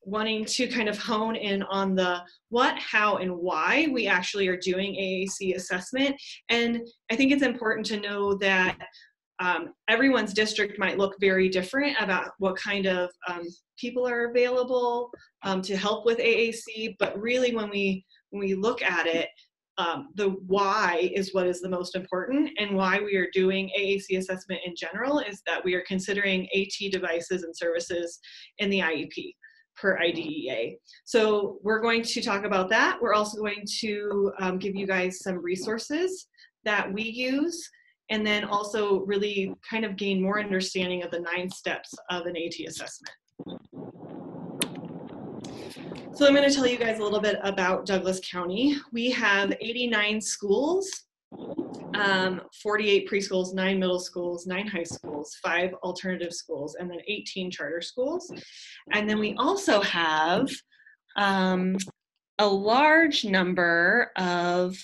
wanting to kind of hone in on the what, how, and why we actually are doing AAC assessment. And I think it's important to know that everyone's district might look very different about what kind of people are available to help with AAC, but really when we look at it, the why is what is the most important, and why we are doing AAC assessment in general is that we are considering AT devices and services in the IEP per IDEA. So we're going to talk about that. We're also going to give you guys some resources that we use, and then also really kind of gain more understanding of the 9 steps of an AT assessment. So I'm going to tell you guys a little bit about Douglas County. We have 89 schools, 48 preschools, 9 middle schools, 9 high schools, 5 alternative schools, and then 18 charter schools. And then we also have a large number of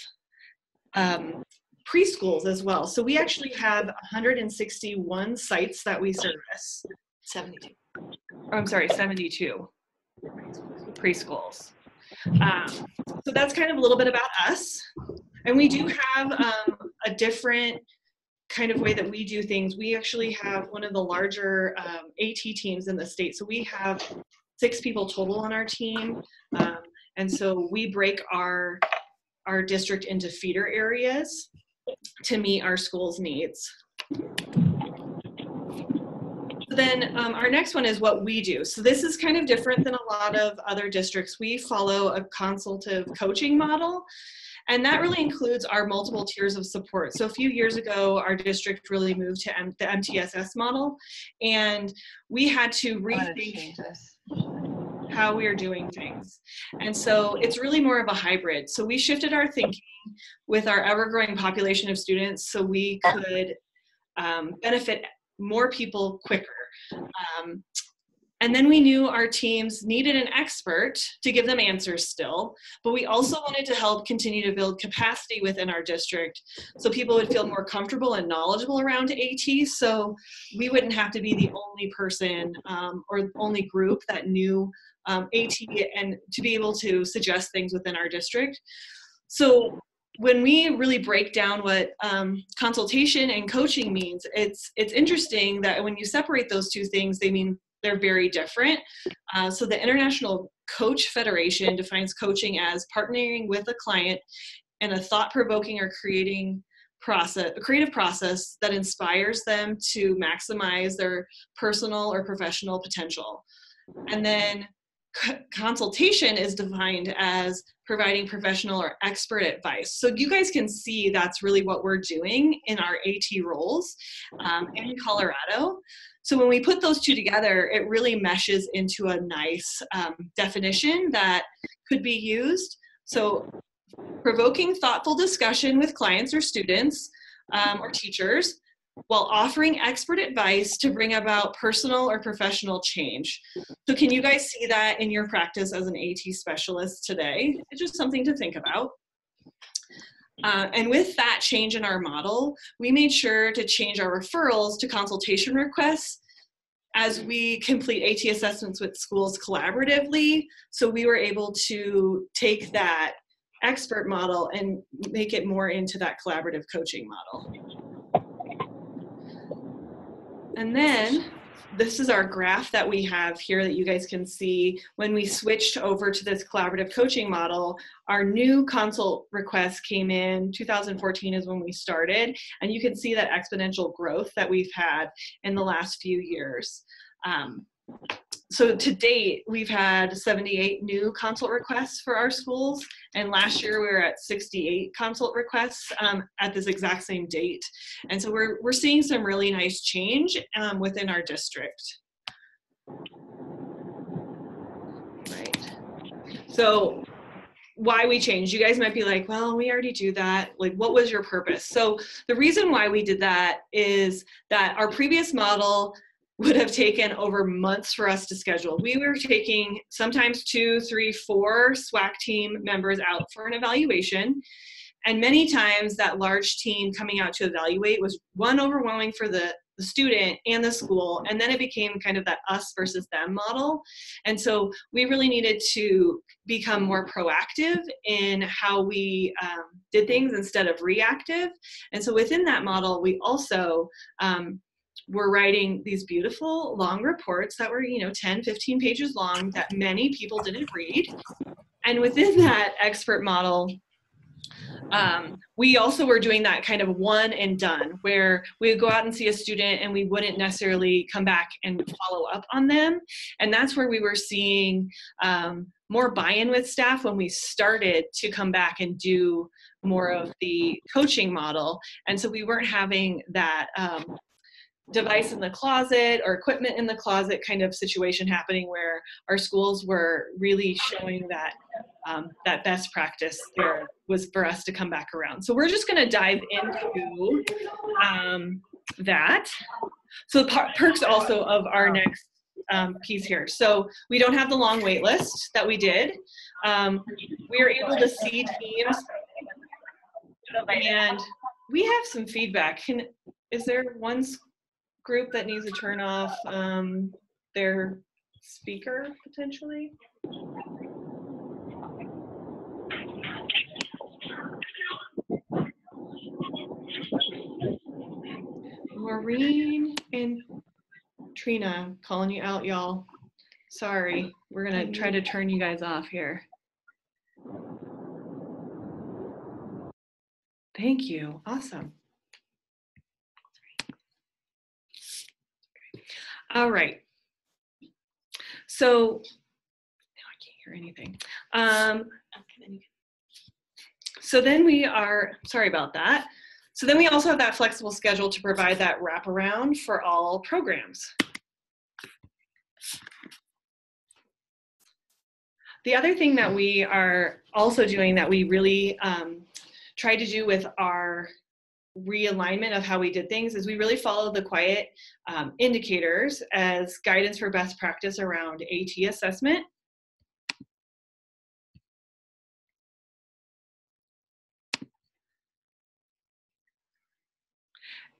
preschools as well. So we actually have 161 sites that we service. 72. I'm sorry, 72 preschools. So that's kind of a little bit about us. And we do have a different kind of way that we do things. We actually have one of the larger AT teams in the state. So we have 6 people total on our team. And so we break our district into feeder areas to meet our school's needs. Then our next one is what we do. So this is kind of different than a lot of other districts. We follow a consultative coaching model, and that really includes our multiple tiers of support. So a few years ago, our district really moved to the MTSS model, and we had to rethink how we are doing things. And so it's really more of a hybrid. So we shifted our thinking with our ever-growing population of students so we could benefit more people quicker. And then we knew our teams needed an expert to give them answers still, but we also wanted to help continue to build capacity within our district so people would feel more comfortable and knowledgeable around AT, so we wouldn't have to be the only person or only group that knew AT and to be able to suggest things within our district. So when we really break down what consultation and coaching means, it's interesting that when you separate those two things, they're very different. So the International Coach Federation defines coaching as partnering with a client in a thought-provoking or creative process that inspires them to maximize their personal or professional potential. And then consultation is defined as providing professional or expert advice. So you guys can see that's really what we're doing in our AT roles in Colorado. So when we put those two together, it really meshes into a nice definition that could be used. So provoking thoughtful discussion with clients or students or teachers while offering expert advice to bring about personal or professional change. So can you guys see that in your practice as an AT specialist today? It's just something to think about. And with that change in our model, we made sure to change our referrals to consultation requests as we complete AT assessments with schools collaboratively. So we were able to take that expert model and make it more into that collaborative coaching model. And then this is our graph that we have here that you guys can see. When we switched over to this collaborative coaching model, our new consult requests came in. 2014 is when we started, and you can see that exponential growth that we've had in the last few years. So to date, we've had 78 new consult requests for our schools, and last year we were at 68 consult requests at this exact same date. And so we're seeing some really nice change within our district. Right. So why we changed, you guys might be like, well, we already do that. Like, what was your purpose? So the reason why we did that is that our previous model would have taken over months for us to schedule. We were taking sometimes 2, 3, 4 SWAAAC team members out for an evaluation. And many times that large team coming out to evaluate was one, overwhelming for the the student and the school, and then it became kind of that us versus them model. And so we really needed to become more proactive in how we did things instead of reactive. And so within that model, we also were writing these beautiful long reports that were, 10, 15 pages long that many people didn't read. And within that expert model, we also were doing that kind of one and done, where we would go out and see a student and we wouldn't necessarily come back and follow up on them. And that's where we were seeing more buy-in with staff when we started to come back and do more of the coaching model. And so we weren't having that device in the closet or equipment in the closet kind of situation happening, where our schools were really showing that that best practice there was for us to come back around. So we're just going to dive into that. So perks also of our next piece here. So we don't have the long wait list that we did. We are able to see teams, and we have some feedback. Is there one group that needs to turn off their speaker potentially? Maureen and Trina, calling you out, y'all. Sorry, we're gonna try to turn you guys off here. Thank you, awesome. All right, so now I can't hear anything. So then we are, sorry about that. So then we also have that flexible schedule to provide that wraparound for all programs. The other thing that we are also doing that we really tried to do with our realignment of how we did things is we really followed the quiet indicators as guidance for best practice around AT assessment.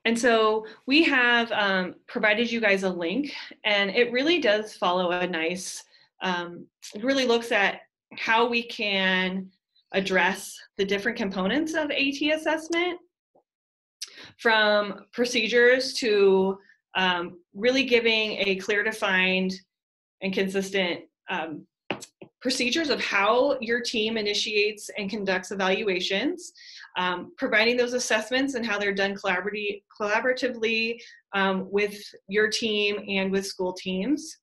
And so we have provided you guys a link, and it really does follow a nice, it really looks at how we can address the different components of AT assessment, from procedures to really giving a clear, defined, and consistent procedures of how your team initiates and conducts evaluations, providing those assessments and how they're done collaboratively with your team and with school teams.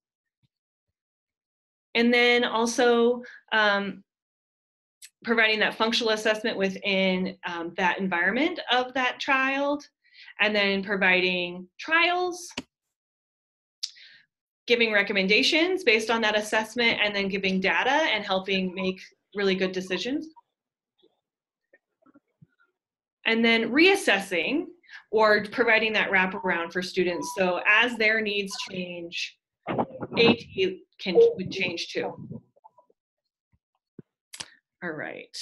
And then also providing that functional assessment within that environment of that child, and then providing trials, giving recommendations based on that assessment, and then giving data and helping make really good decisions. And then reassessing or providing that wraparound for students. So as their needs change, AT would change too. All right,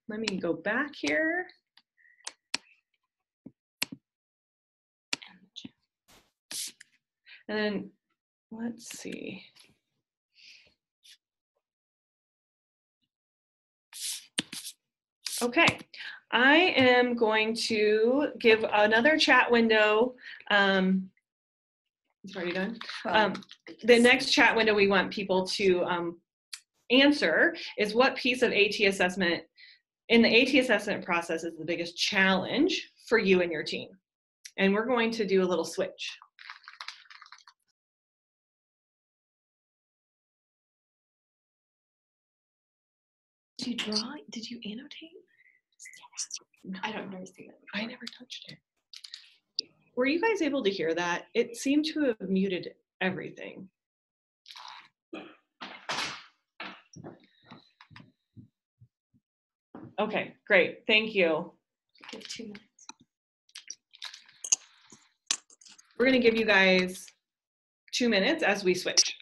let me go back here. And then let's see. Okay, I am going to give another chat window. It's already done. The next chat window we want people to answer is what piece of AT assessment in the AT assessment process is the biggest challenge for you and your team. And we're going to do a little switch. Did you draw? Did you annotate? I don't never see that. I never touched it. Were you guys able to hear that? It seemed to have muted everything. Okay, great. Thank you. Give 2 minutes. We're going to give you guys 2 minutes as we switch.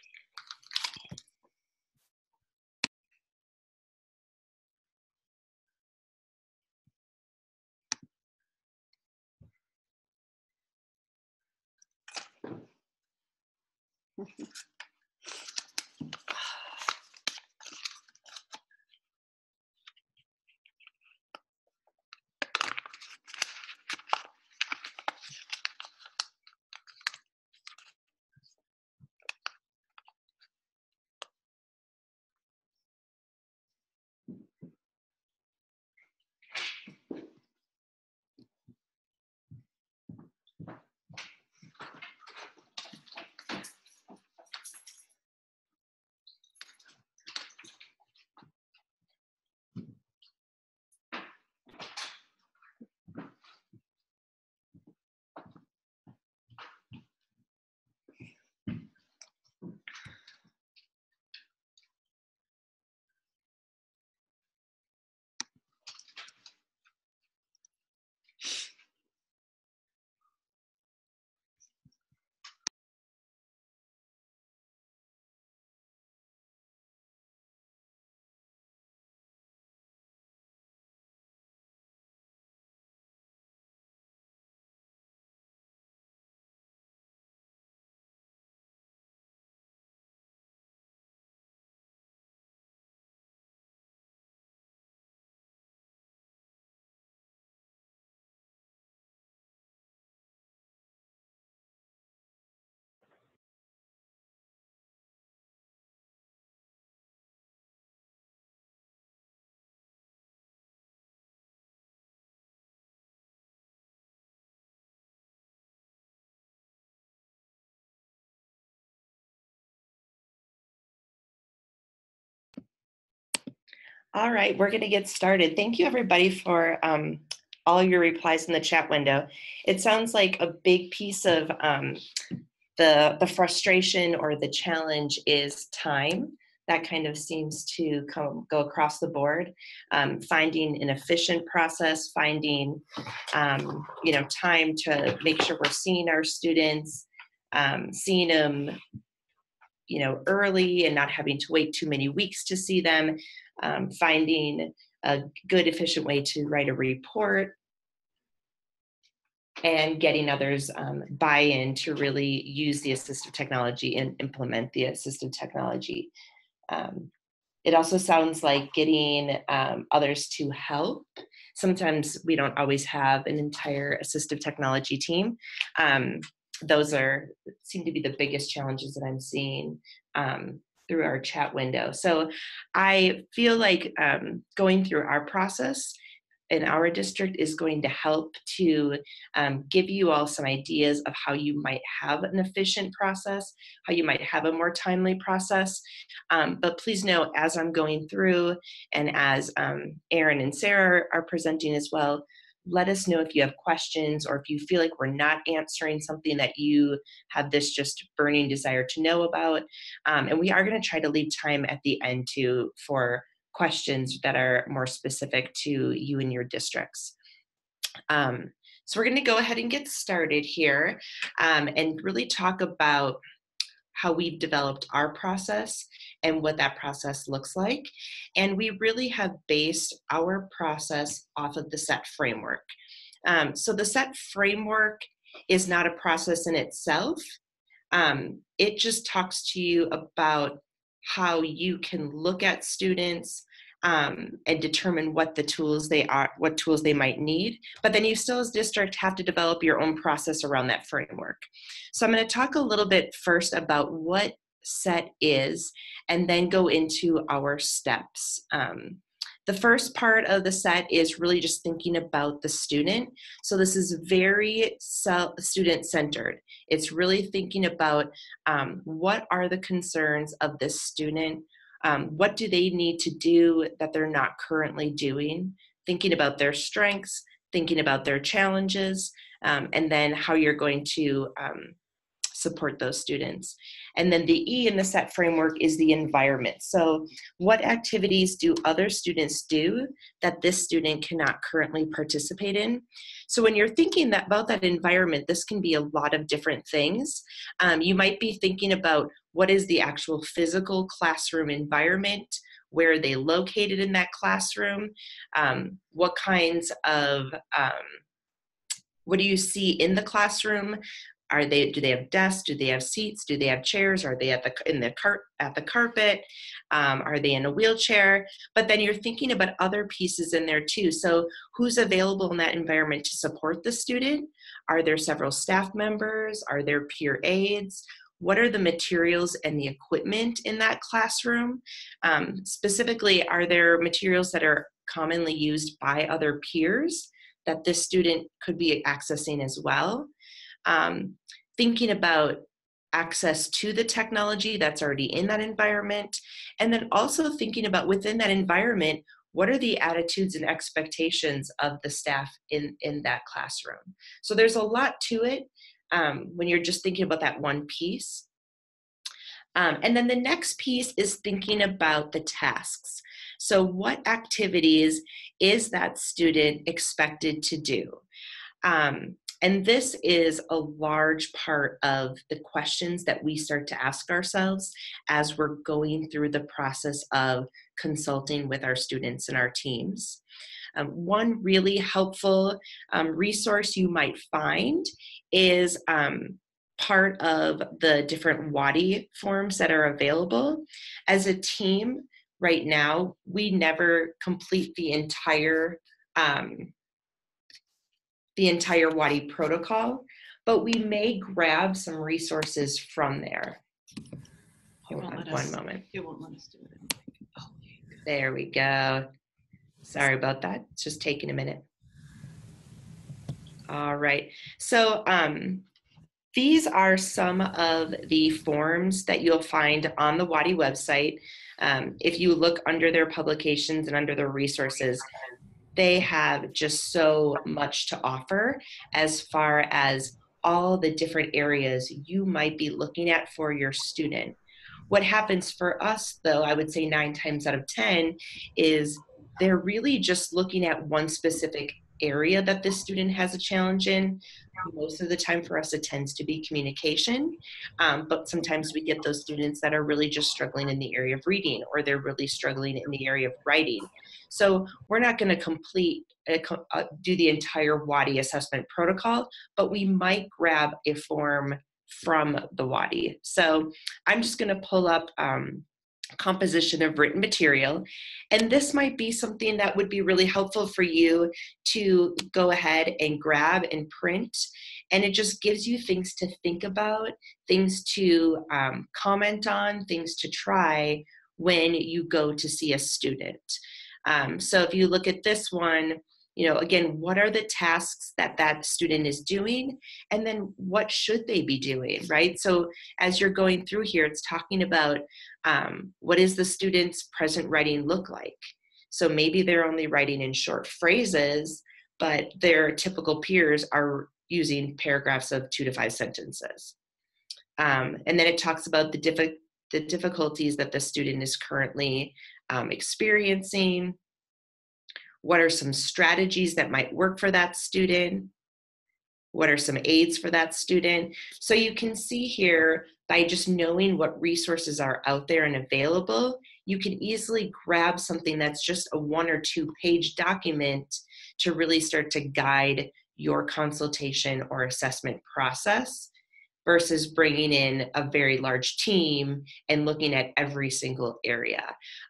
All right, we're going to get started. Thank you, everybody, for all your replies in the chat window. It sounds like a big piece of the frustration or the challenge is time. That kind of seems to go across the board. Finding an efficient process, finding time to make sure we're seeing our students, seeing them early and not having to wait too many weeks to see them, finding a good, efficient way to write a report, and getting others buy-in to really use the assistive technology and implement the assistive technology. It also sounds like getting others to help. Sometimes we don't always have an entire assistive technology team. Those seem to be the biggest challenges that I'm seeing through our chat window. So I feel like going through our process in our district is going to help to give you all some ideas of how you might have an efficient process, how you might have a more timely process. But please know, as I'm going through and as Erin and Sarah are presenting as well, let us know if you have questions or if you feel like we're not answering something that you have this just burning desire to know about. And we are going to try to leave time at the end too for questions that are more specific to you and your districts. So we're going to go ahead and get started here and really talk about how we've developed our process and what that process looks like. And we really have based our process off of the Sett Framework. So the Sett Framework is not a process in itself. It just talks to you about how you can look at students and determine what the tools they are, what tools they might need. But then you still as district have to develop your own process around that framework. So I'm going to talk a little bit first about what Sett is and then go into our steps. The first part of the Sett is really just thinking about the student. So this is very student-centered. It's really thinking about what are the concerns of this student, what do they need to do that they're not currently doing, thinking about their strengths, thinking about their challenges, and then how you're going to support those students. And then the E in the Sett framework is the environment. So what activities do other students do that this student cannot currently participate in? So when you're thinking about that environment, this can be a lot of different things. You might be thinking about what is the actual physical classroom environment, where are they located in that classroom, what kinds of, what do you see in the classroom? Do they have desks? Do they have seats? Do they have chairs? Are they at the carpet? Are they in a wheelchair? But then you're thinking about other pieces in there too. So who's available in that environment to support the student? Are there several staff members? Are there peer aides? What are the materials and the equipment in that classroom? Specifically, are there materials that are commonly used by other peers that this student could be accessing as well? Thinking about access to the technology that's already in that environment, and then also thinking about within that environment, what are the attitudes and expectations of the staff in that classroom? So there's a lot to it when you're just thinking about that one piece. And then the next piece is thinking about the tasks. So what activities is that student expected to do? And this is a large part of the questions that we start to ask ourselves as we're going through the process of consulting with our students and our teams. One really helpful resource you might find is part of the different WADI forms that are available. As a team right now, we never complete the entire WADI protocol, but we may grab some resources from there. Hold on one moment. It won't let us do it. Oh, there we go. Sorry about that. It's just taking a minute. All right. So these are some of the forms that you'll find on the WADI website. If you look under their publications and under their resources, they have just so much to offer as far as all the different areas you might be looking at for your student. What happens for us, though, I would say 9 times out of 10, is they're really just looking at one specific area that this student has a challenge in. Most of the time for us, it tends to be communication, but sometimes we get those students that are really just struggling in the area of reading, or they're really struggling in the area of writing. So we're not going to do the entire WADI assessment protocol, but we might grab a form from the WADI. So I'm just going to pull up composition of written material, and this might be something that would be really helpful for you to go ahead and grab and print, and it just gives you things to think about, things to comment on, things to try when you go to see a student. So if you look at this one, again, what are the tasks that student is doing, and then what should they be doing, right? So as you're going through here, it's talking about what is the student's present writing look like? So maybe they're only writing in short phrases, but their typical peers are using paragraphs of 2 to 5 sentences. And then it talks about the difficulties that the student is currently experiencing. What are some strategies that might work for that student? What are some aids for that student? So you can see here, by just knowing what resources are out there and available, you can easily grab something that's just a 1 or 2 page document to really start to guide your consultation or assessment process, versus bringing in a very large team and looking at every single area.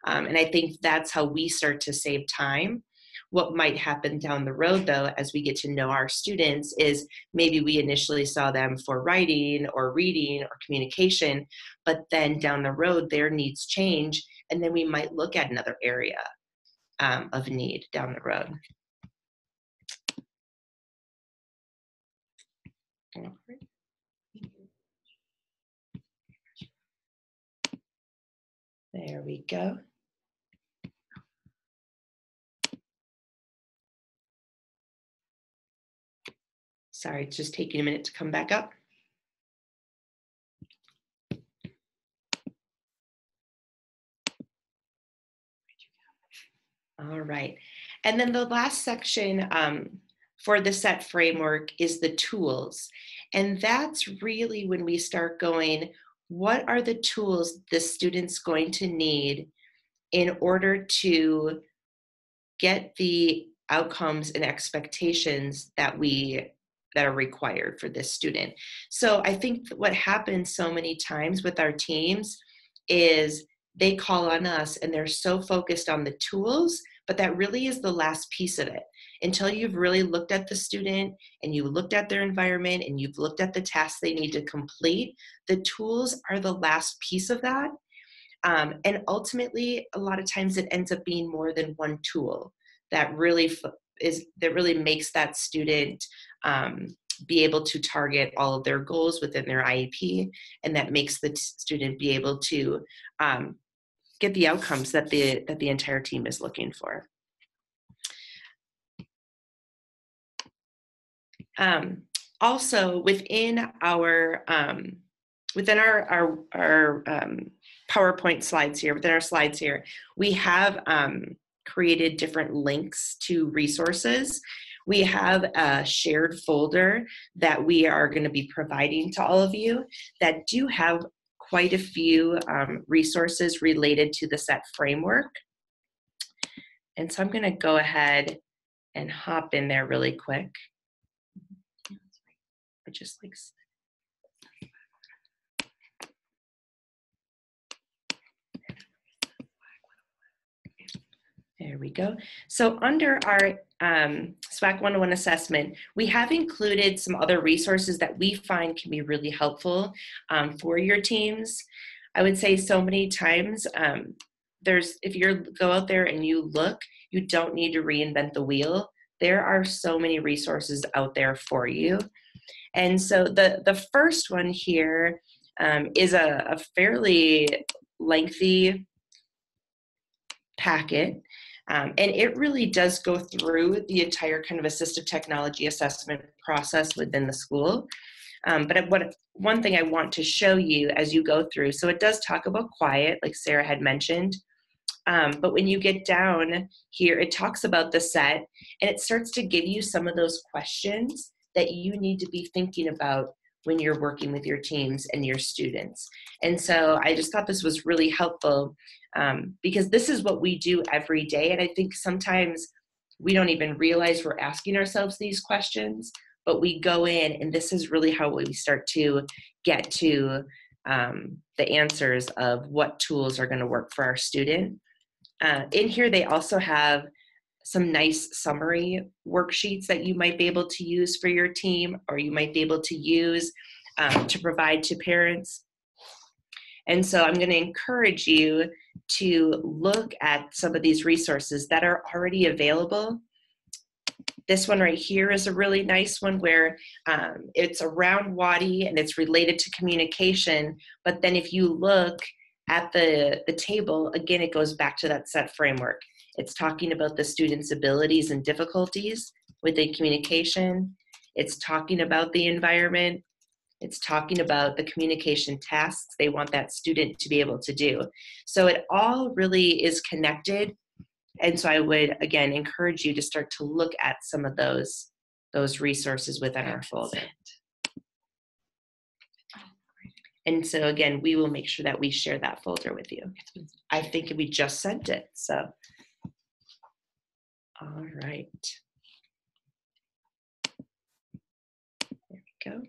And I think that's how we start to save time. What might happen down the road, though, as we get to know our students, is maybe we initially saw them for writing or reading or communication, but then down the road their needs change, and then we might look at another area of need down the road. There we go. Sorry, it's just taking a minute to come back up. All right. And then the last section for the Sett Framework is the tools. And that's really when we start going, what are the tools the student's going to need in order to get the outcomes and expectations that we that are required for this student. So I think what happens so many times with our teams is they call on us and they're so focused on the tools, but that really is the last piece of it. Until you've really looked at the student and you've looked at their environment and you've looked at the tasks they need to complete, the tools are the last piece of that. And ultimately, a lot of times it ends up being more than one tool that really makes that student be able to target all of their goals within their IEP, and that makes the student be able to get the outcomes that the entire team is looking for. Also, within our PowerPoint slides here, within our slides here, we have created different links to resources. We have a shared folder that we are going to be providing to all of you that do have quite a few resources related to the Sett Framework. And so I'm going to go ahead and hop in there really quick. I just like there we go. So under our SWAAAC 101 assessment, we have included some other resources that we find can be really helpful for your teams. I would say so many times, if you go out there and you look, you don't need to reinvent the wheel. There are so many resources out there for you. And so the first one here is a fairly lengthy packet. And it really does go through the entire kind of assistive technology assessment process within the school. But one thing I want to show you as you go through, so it does talk about quiet, like Sarah had mentioned. But when you get down here, it talks about the Sett, and it starts to give you some of those questions that you need to be thinking about when you're working with your teams and your students. And so I just thought this was really helpful because this is what we do every day. And I think sometimes we don't even realize we're asking ourselves these questions, but we go in and this is really how we start to get to the answers of what tools are going to work for our student. In here, they also have some nice summary worksheets that you might be able to use for your team, or you might be able to use to provide to parents. And so I'm going to encourage you to look at some of these resources that are already available. This one right here is a really nice one where it's around WADI and it's related to communication. But then if you look at the table, again, it goes back to that Sett framework. It's talking about the student's abilities and difficulties within communication. It's talking about the environment. It's talking about the communication tasks they want that student to be able to do. So it all really is connected. And so I would, again, encourage you to start to look at some of those resources within our folder. And so again, we will make sure that we share that folder with you. I think we just sent it, so. All right. There we go.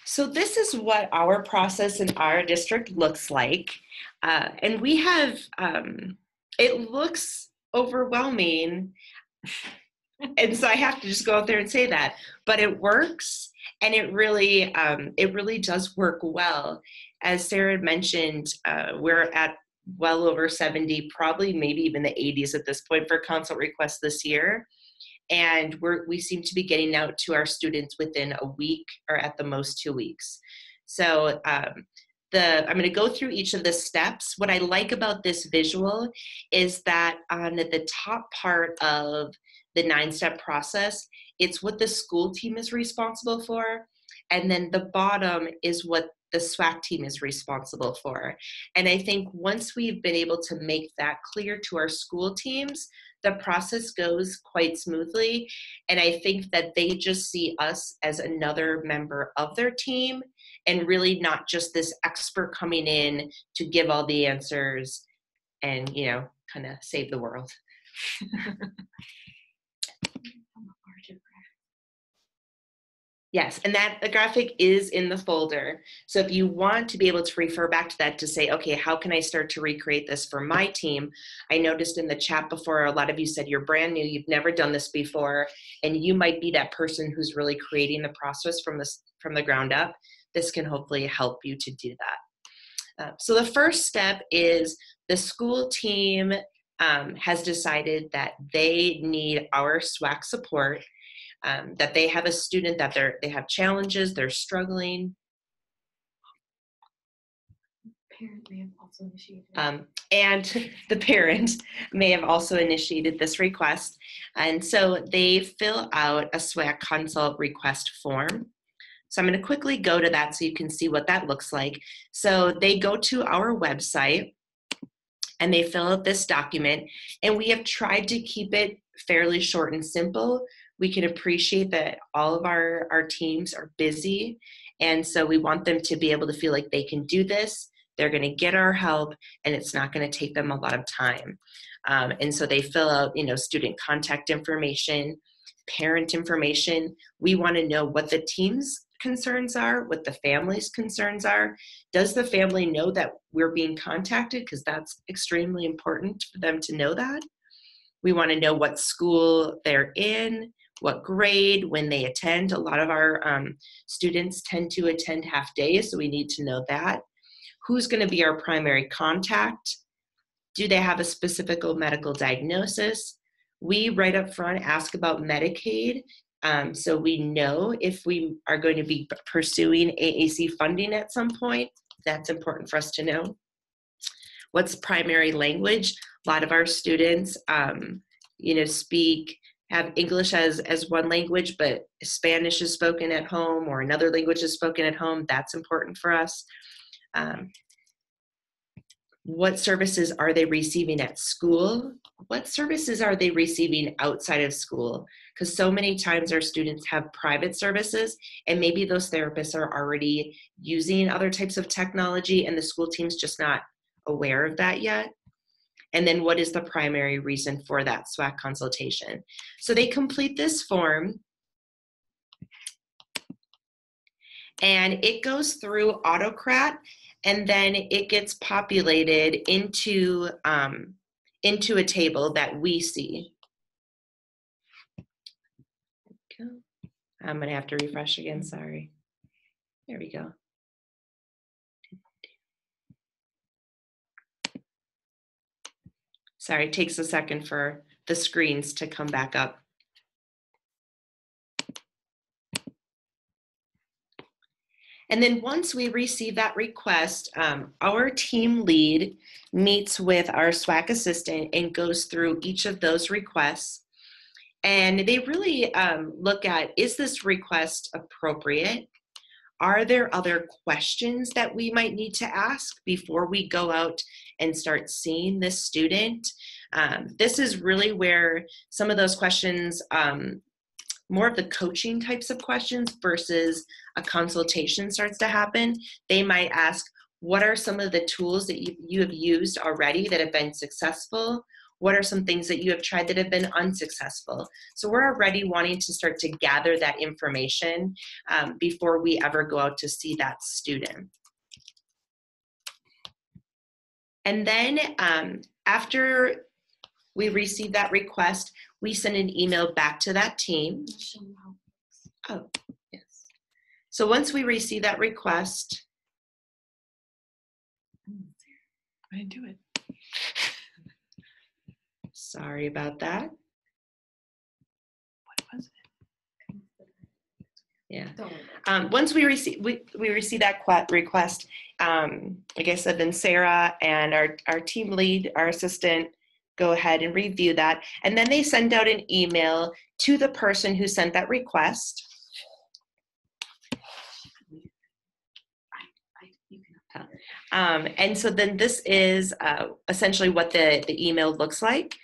So this is what our process in our district looks like. And we have, it looks overwhelming. And so I have to just go out there and say that, but it works, and it really does work well. As Sarah mentioned, we're at well over 70, probably maybe even the 80s at this point for consult requests this year. And we seem to be getting out to our students within a week or at the most 2 weeks. So I'm going to go through each of the steps. What I like about this visual is that on the top part of the 9-step process, it's what the school team is responsible for. And then the bottom is what the SWAAC team is responsible for. And I think once we've been able to make that clear to our school teams, the process goes quite smoothly. And I think that they just see us as another member of their team and really not just this expert coming in to give all the answers and, kind of save the world. Yes, and that the graphic is in the folder. So if you want to be able to refer back to that to say, okay, how can I start to recreate this for my team? I noticed in the chat before, a lot of you said you're brand new, you've never done this before, and you might be that person who's really creating the process from the ground up. This can hopefully help you to do that. So the first step is the school team has decided that they need our SWAAAC support. That they have a student that they have challenges, they're struggling. Parent may have also initiated. And the parent may have also initiated this request. And so they fill out a SWAAAC consult request form. So I'm going to quickly go to that so you can see what that looks like. So they go to our website and they fill out this document, and we have tried to keep it fairly short and simple. We can appreciate that all of our teams are busy, and so we want them to be able to feel like they can do this, they're going to get our help, and it's not going to take them a lot of time. And so they fill out, student contact information, parent information. We want to know what the team's concerns are, what the family's concerns are. Does the family know that we're being contacted? Because that's extremely important for them to know that. We want to know what school they're in, what grade, when they attend. A lot of our students tend to attend half days, so we need to know that. Who's going to be our primary contact? Do they have a specific medical diagnosis? We right up front ask about Medicaid, so we know if we are going to be pursuing AAC funding at some point. That's important for us to know. What's primary language? A lot of our students, have English as one language, but Spanish is spoken at home or another language is spoken at home. That's important for us. What services are they receiving at school? What services are they receiving outside of school? Because so many times our students have private services, and maybe those therapists are already using other types of technology and the school team's just not aware of that yet. And then what is the primary reason for that SWAAAC consultation? So they complete this form, and it goes through Autocrat, and then it gets populated into a table that we see. I'm gonna have to refresh again, sorry. There we go. Sorry, it takes a second for the screens to come back up. And then once we receive that request, our team lead meets with our SWAAAC assistant and goes through each of those requests. And they really look at, is this request appropriate? Are there other questions that we might need to ask before we go out and start seeing this student? This is really where some of those questions, more of the coaching types of questions versus a consultation starts to happen. They might ask, what are some of the tools that you have used already that have been successful? What are some things that you have tried that have been unsuccessful? So we're already wanting to start to gather that information before we ever go out to see that student. And then after we receive that request, we send an email back to that team. Oh, yes. So once we receive that request, I didn't do it. sorry about that. What was it? Yeah. Once we receive that request, like I said, then Sarah and our team lead, our assistant, go ahead and review that, and then they send out an email to the person who sent that request. And so then this is essentially what the email looks like.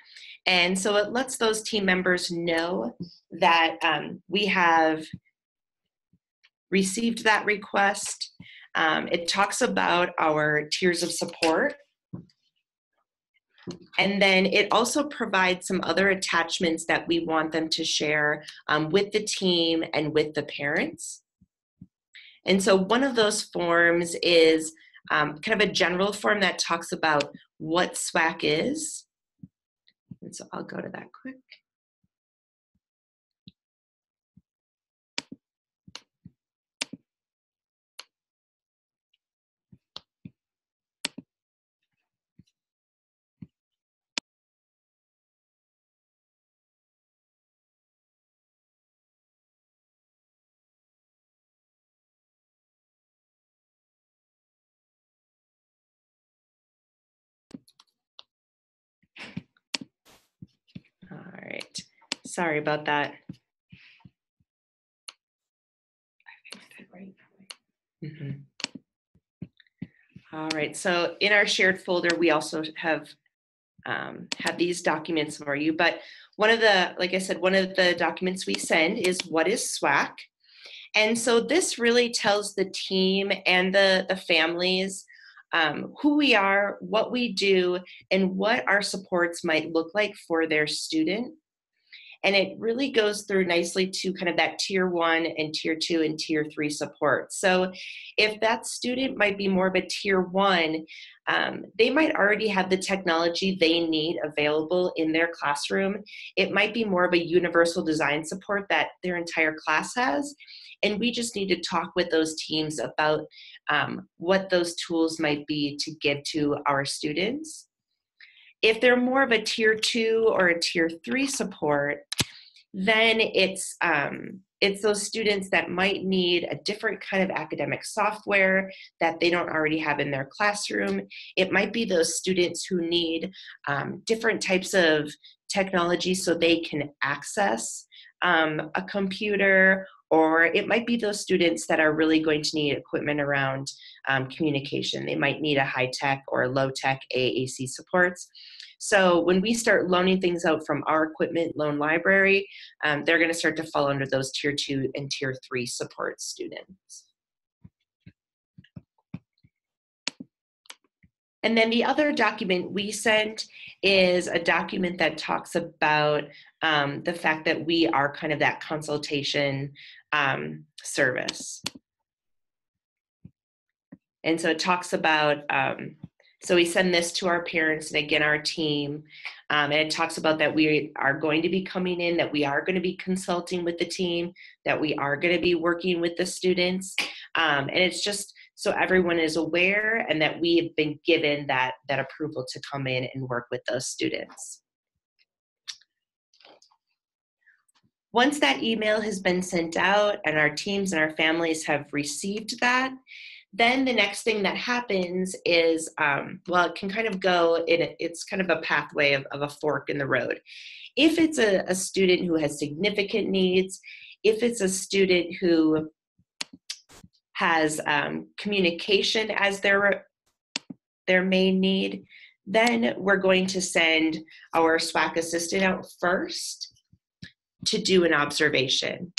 And so it lets those team members know that we have received that request. It talks about our tiers of support. And then it also provides some other attachments that we want them to share with the team and with the parents. And so one of those forms is kind of a general form that talks about what SWAAC is. And so I'll go to that quick. All right, sorry about that. Mm-hmm. All right, so in our shared folder, we also have these documents for you, but one of the, like I said, one of the documents we send is what is SWAAC. And so this really tells the team and the families who we are, what we do, and what our supports might look like for their student. And it really goes through nicely to kind of that tier 1 and tier 2 and tier 3 support. So if that student might be more of a tier 1, they might already have the technology they need available in their classroom. It might be more of a universal design support that their entire class has. And we just need to talk with those teams about what those tools might be to give to our students. If they're more of a tier 2 or a tier 3 support, then it's those students that might need a different kind of academic software that they don't already have in their classroom. It might be those students who need different types of technology so they can access a computer, or it might be those students that are really going to need equipment around communication. They might need a high-tech or low-tech AAC supports. So when we start loaning things out from our equipment loan library, they're going to start to fall under those tier 2 and tier 3 support students. And then the other document we sent is a document that talks about the fact that we are kind of that consultation service. And so it talks about, so we send this to our parents and again, our team, and it talks about that we are going to be coming in, that we are going to be consulting with the team, that we are going to be working with the students. And it's just so everyone is aware and that we have been given that approval to come in and work with those students. Once that email has been sent out and our teams and our families have received that, then the next thing that happens is, well, it can kind of go, it's kind of a pathway of a fork in the road. If it's a student who has significant needs, if it's a student who has communication as their main need, then we're going to send our SWAAC assistant out first to do an observation.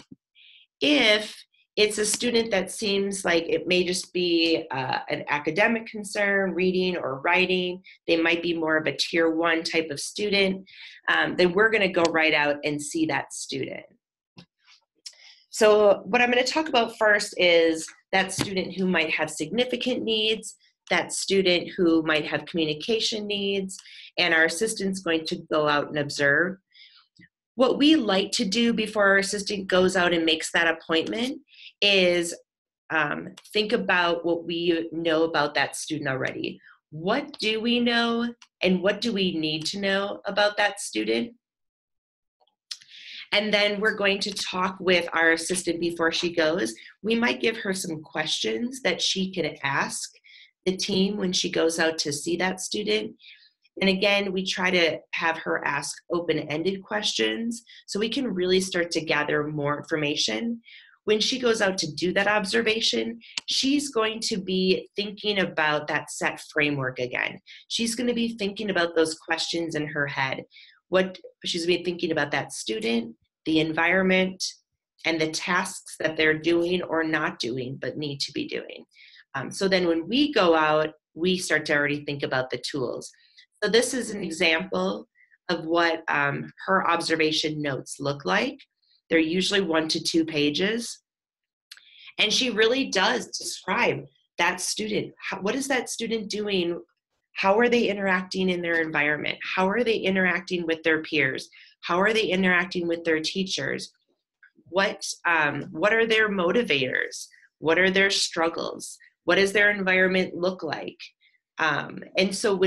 If it's a student that seems like it may just be an academic concern, reading or writing, they might be more of a tier 1 type of student, then we're going to go right out and see that student. So what I'm going to talk about first is that student who might have significant needs, that student who might have communication needs, and our assistant's going to go out and observe. What we like to do before our assistant goes out and makes that appointment is think about what we know about that student already. What do we know and what do we need to know about that student? And then we're going to talk with our assistant before she goes. We might give her some questions that she can ask the team when she goes out to see that student. And again, we try to have her ask open-ended questions so we can really start to gather more information. When she goes out to do that observation, she's going to be thinking about that Sett framework again. She's going to be thinking about those questions in her head. She's going to be thinking about that student, the environment, and the tasks that they're doing or not doing but need to be doing. So then when we go out, we start to already think about the tools. So this is an example of what her observation notes look like. They're usually 1 to 2 pages. And she really does describe that student. What is that student doing? How are they interacting in their environment? How are they interacting with their peers? How are they interacting with their teachers? What are their motivators? What are their struggles? What does their environment look like? And so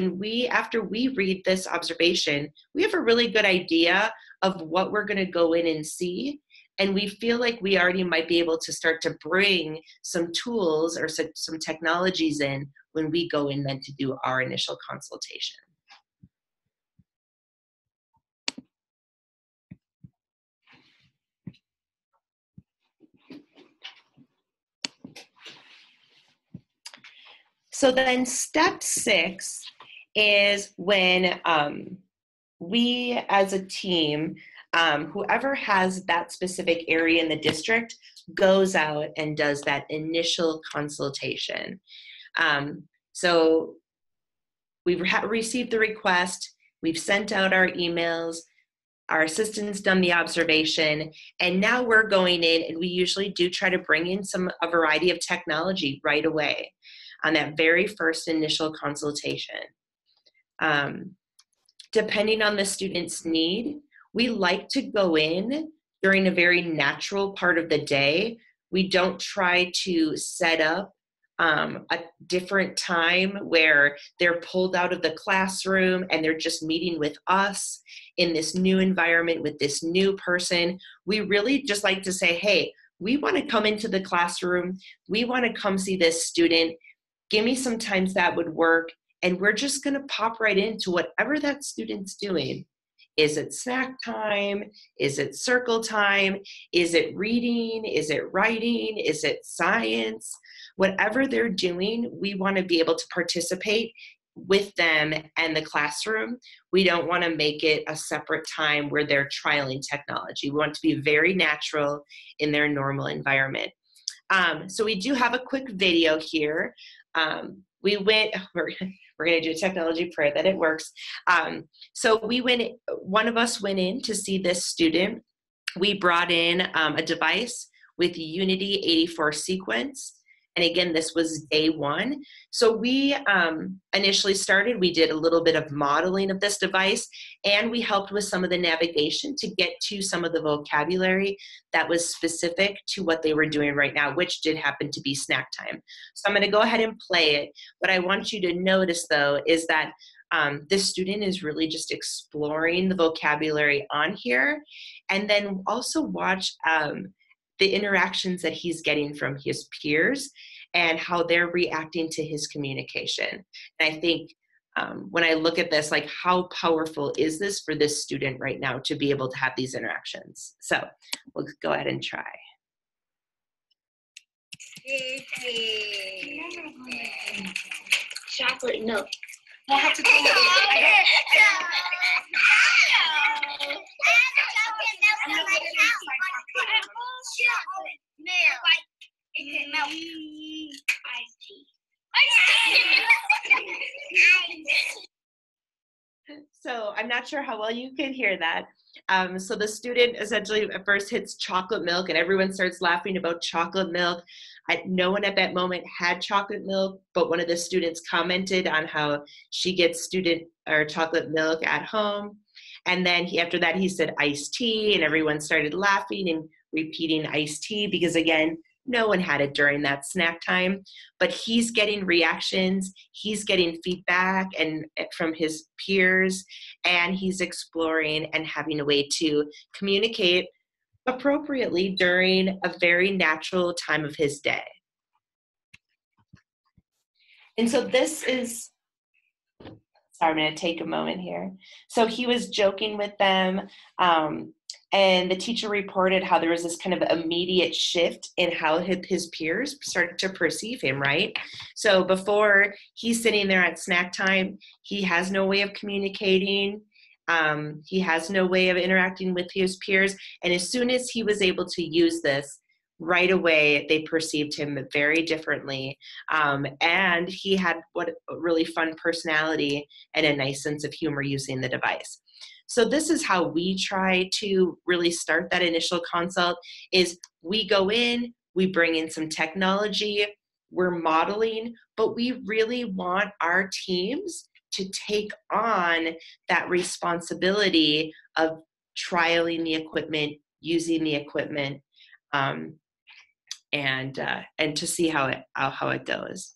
after we read this observation, we have a really good idea of what we're going to go in and see. And we feel like we already might be able to start to bring some tools or some technologies in when we go in then to do our initial consultation. So then step 6 is when we as a team, whoever has that specific area in the district goes out and does that initial consultation. So we've received the request, we've sent out our emails, our assistant's done the observation, and now we're going in, and we usually do try to bring in a variety of technology right away on that very first initial consultation. Depending on the student's need, we like to go in during a very natural part of the day. We don't try to set up a different time where they're pulled out of the classroom and they're just meeting with us in this new environment with this new person. We really just like to say, hey, we want to come into the classroom. We want to come see this student. Give me some times that would work. And we're just going to pop right into whatever that student's doing. Is it snack time? Is it circle time? Is it reading? Is it writing? Is it science? Whatever they're doing, we want to be able to participate with them and the classroom. We don't want to make it a separate time where they're trialing technology. We want it to be very natural in their normal environment. So we do have a quick video here. We're going to do a technology prayer that it works. So one of us went in to see this student. We brought in a device with Unity 84 sequence. And again, this was day 1. So we initially we did a little bit of modeling of this device, and we helped with some of the navigation to get to some of the vocabulary that was specific to what they were doing right now, which did happen to be snack time. So I'm going to go ahead and play it. What I want you to notice, though, is that this student is really just exploring the vocabulary on here, and then also watch the interactions that he's getting from his peers and how they're reacting to his communication. And I think when I look at this, like, how powerful is this for this student right now to be able to have these interactions? So we'll go ahead and try. Chocolate milk. We'll have to do So I'm not sure how well you can hear that. So the student essentially at first hits chocolate milk, and everyone starts laughing about chocolate milk. No one at that moment had chocolate milk, but one of the students commented on how she gets chocolate milk at home. And then after that, he said iced tea, and everyone started laughing and repeating iced tea because, again, no one had it during that snack time. But he's getting reactions, he's getting feedback and from his peers, and he's exploring and having a way to communicate appropriately during a very natural time of his day. And so this is, sorry, I'm going to take a moment here. So he was joking with them, and the teacher reported how there was this kind of immediate shift in how his peers started to perceive him, right? So before, he's sitting there at snack time, he has no way of communicating, he has no way of interacting with his peers, and as soon as he was able to use this, right away they perceived him very differently. And he had a really fun personality and a nice sense of humor using the device. So this is how we try to really start that initial consult, is we go in, we bring in some technology, we're modeling, but we really want our teams to take on that responsibility of trialing the equipment, using the equipment, and to see how it goes.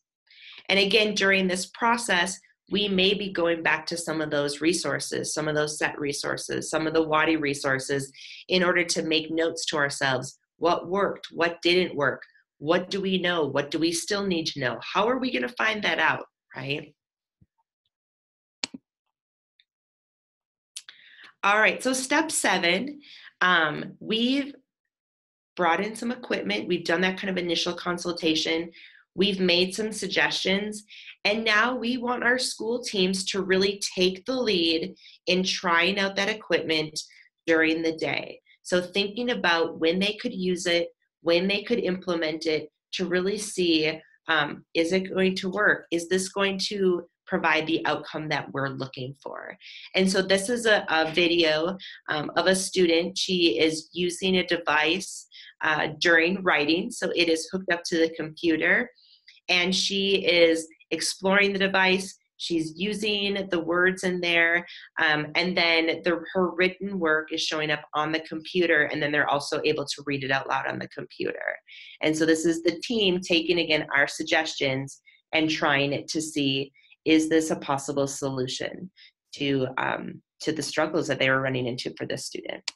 And again, during this process, we may be going back to some of those resources, some of those Sett resources, some of the WAAAC resources, in order to make notes to ourselves. What worked? What didn't work? What do we know? What do we still need to know? How are we going to find that out, right? All right, so step 7, we've brought in some equipment. We've done that kind of initial consultation. We've made some suggestions, and now we want our school teams to really take the lead in trying out that equipment during the day. So thinking about when they could use it, when they could implement it, to really see, is it going to work? Is this going to provide the outcome that we're looking for? And so this is a video of a student. She is using a device during writing. So it is hooked up to the computer, and she is exploring the device. She's using the words in there, and then her written work is showing up on the computer, and then they're also able to read it out loud on the computer. And so this is the team taking, again, our suggestions and trying it to see, is this a possible solution to the struggles that they were running into for this student?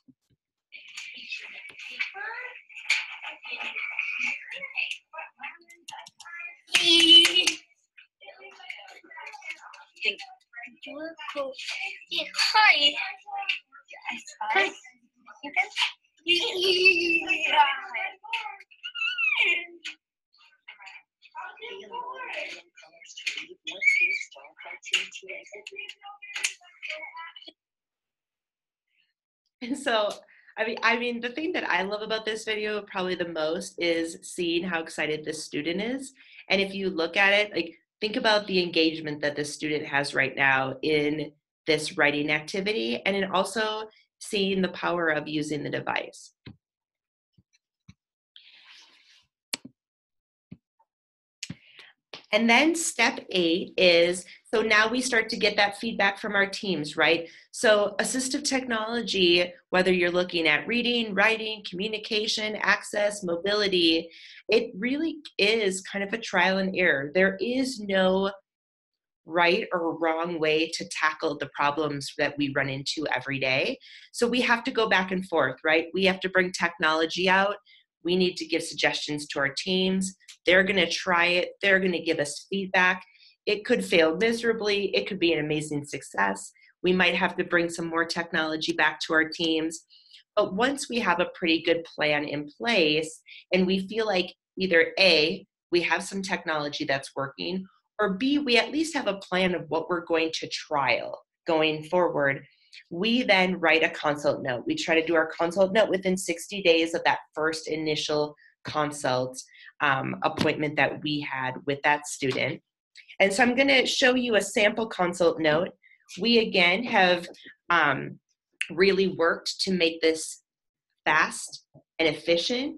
Hi. Hi. And so, I mean, the thing that I love about this video probably the most is seeing how excited this student is. And if you look at it, like, think about the engagement that this student has right now in this writing activity, and in also seeing the power of using the device. And then step 8 is, so now we start to get that feedback from our teams, right? So assistive technology, whether you're looking at reading, writing, communication, access, mobility, it really is kind of a trial and error. There is no right or wrong way to tackle the problems that we run into every day. So we have to go back and forth, right? We have to bring technology out. We need to give suggestions to our teams. They're going to try it. They're going to give us feedback. It could fail miserably. It could be an amazing success. We might have to bring some more technology back to our teams. But once we have a pretty good plan in place, and we feel like either A, we have some technology that's working, or B, we at least have a plan of what we're going to trial going forward, we then write a consult note. We try to do our consult note within 60 days of that first initial consult appointment that we had with that student. And so I'm going to show you a sample consult note. We, again, have really worked to make this fast and efficient.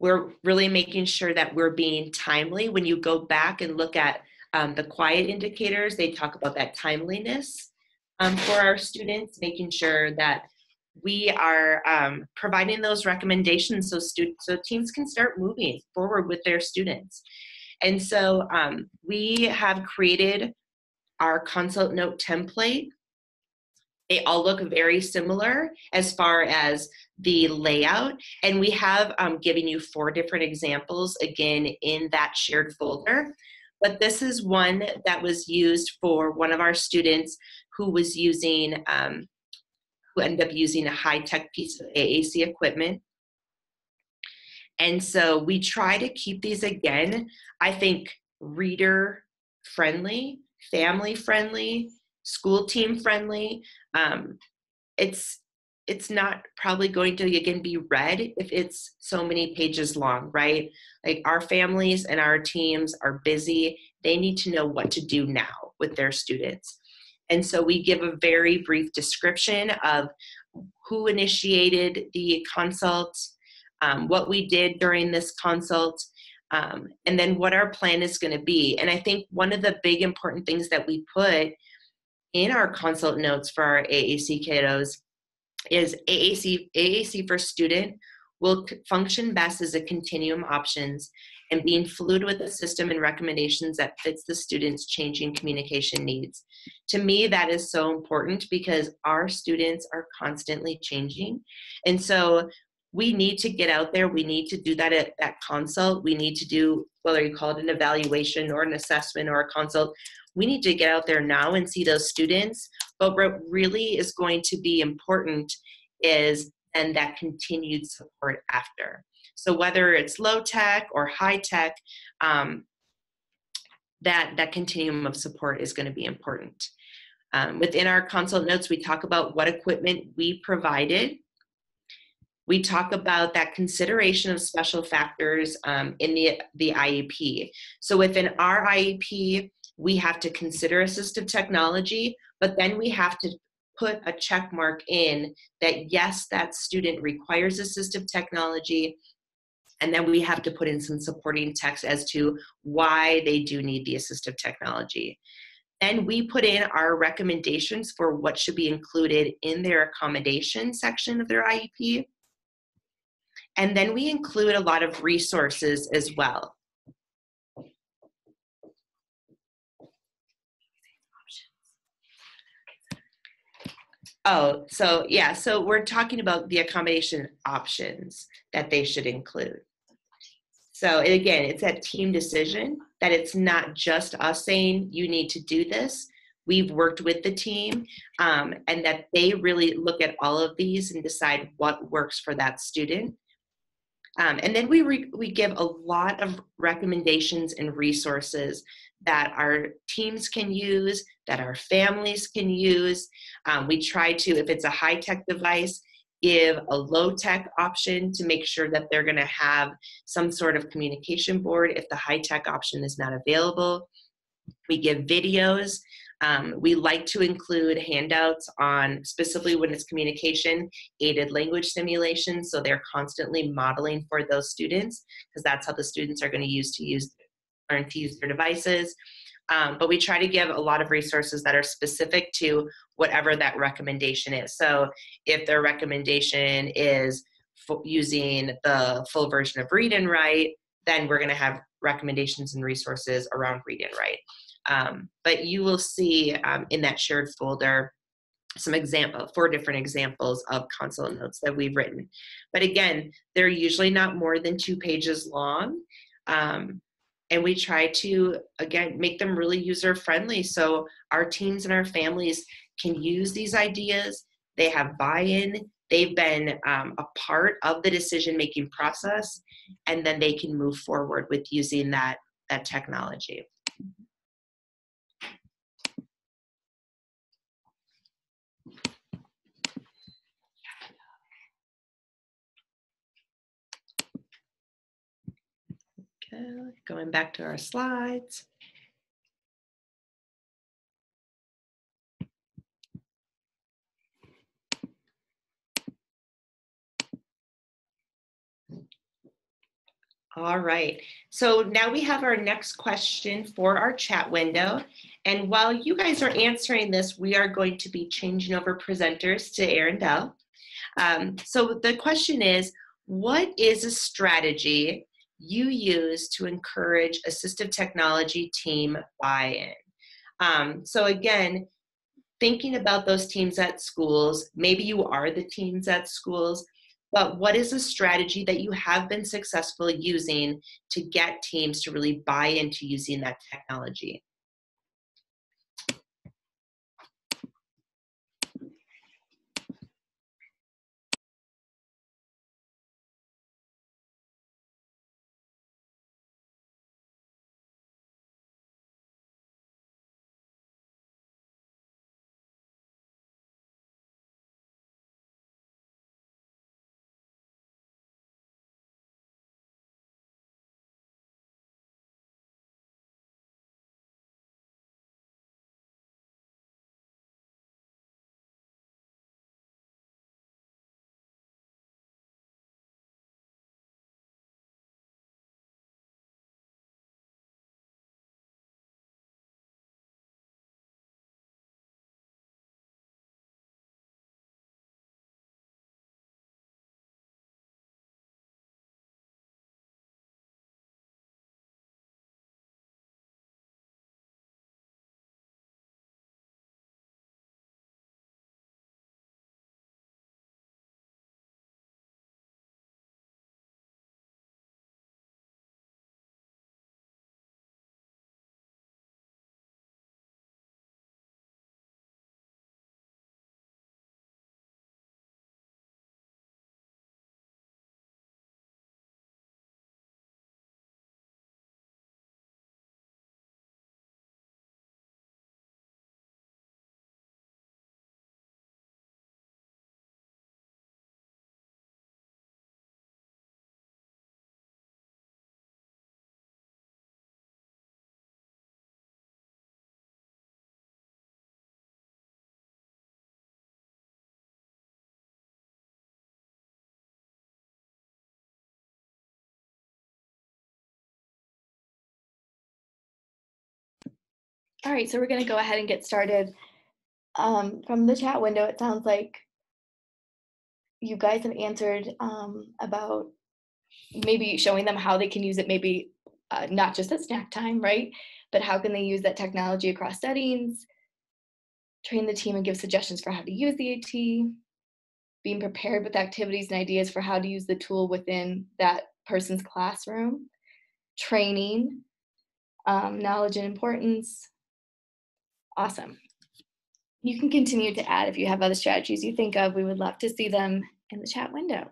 We're really making sure that we're being timely. When you go back and look at the quiet indicators, they talk about that timeliness for our students, making sure that we are providing those recommendations so teams can start moving forward with their students. And so we have created our consult note template. They all look very similar as far as the layout, and we have given you 4 different examples, again, in that shared folder. But this is one that was used for one of our students who was using, who ended up using a high-tech piece of AAC equipment. And so we try to keep these, again, I think, reader-friendly, family-friendly, school team friendly. it's not probably going to, again, be read if it's so many pages long, right? Like our families and our teams are busy. They need to know what to do now with their students. And so we give a very brief description of who initiated the consult, what we did during this consult, and then what our plan is going to be. And I think one of the big important things that we put in our consult notes for our AAC kiddos is AAC for student will function best as a continuum options and being fluid with the system and recommendations that fits the student's changing communication needs. To me, that is so important because our students are constantly changing. And so we need to get out there. We need to do that at that consult. We need to do, whether you call it an evaluation or an assessment or a consult, we need to get out there now and see those students. But what really is going to be important is and that continued support after. So whether it's low tech or high tech, that continuum of support is going to be important. Within our consult notes, we talk about what equipment we provided. We talk about that consideration of special factors in the IEP. So within our IEP, we have to consider assistive technology, but then we have to put a check mark in that, yes, that student requires assistive technology, and then we have to put in some supporting text as to why they do need the assistive technology. And we put in our recommendations for what should be included in their accommodation section of their IEP. And then we include a lot of resources as well. Oh, so yeah, so we're talking about the accommodation options that they should include. So again, it's that team decision, that it's not just us saying you need to do this. We've worked with the team and that they really look at all of these and decide what works for that student. And then we give a lot of recommendations and resources that our teams can use, that our families can use. We try to, if it's a high-tech device, give a low-tech option to make sure that they're going to have some sort of communication board if the high-tech option is not available. We give videos. We like to include handouts on, specifically when it's communication, aided language simulation, so they're constantly modeling for those students, because that's how the students are going to learn to use their devices. But we try to give a lot of resources that are specific to whatever that recommendation is. So if their recommendation is using the full version of Read and Write, then we're going to have recommendations and resources around Read and Write. But you will see in that shared folder some 4 different examples of consult notes that we've written. But again, they're usually not more than 2 pages long. And we try to, again, make them really user-friendly so our teams and our families can use these ideas. They have buy-in. They've been a part of the decision-making process, and then they can move forward with using that technology. Okay, going back to our slides. All right, so now we have our next question for our chat window. And while you guys are answering this, we are going to be changing over presenters to Erin Bell. So the question is, what is a strategy you use to encourage assistive technology team buy-in? So again, thinking about those teams at schools, maybe you are the teams at schools, but what is a strategy that you have been successful using to get teams to really buy into using that technology? All right, so we're going to go ahead and get started. From the chat window, it sounds like you guys have answered about maybe showing them how they can use it, maybe not just at snack time, right? But how can they use that technology across settings, train the team and give suggestions for how to use the AT, being prepared with activities and ideas for how to use the tool within that person's classroom, training, knowledge and importance. Awesome. You can continue to add if you have other strategies you think of. We would love to see them in the chat window.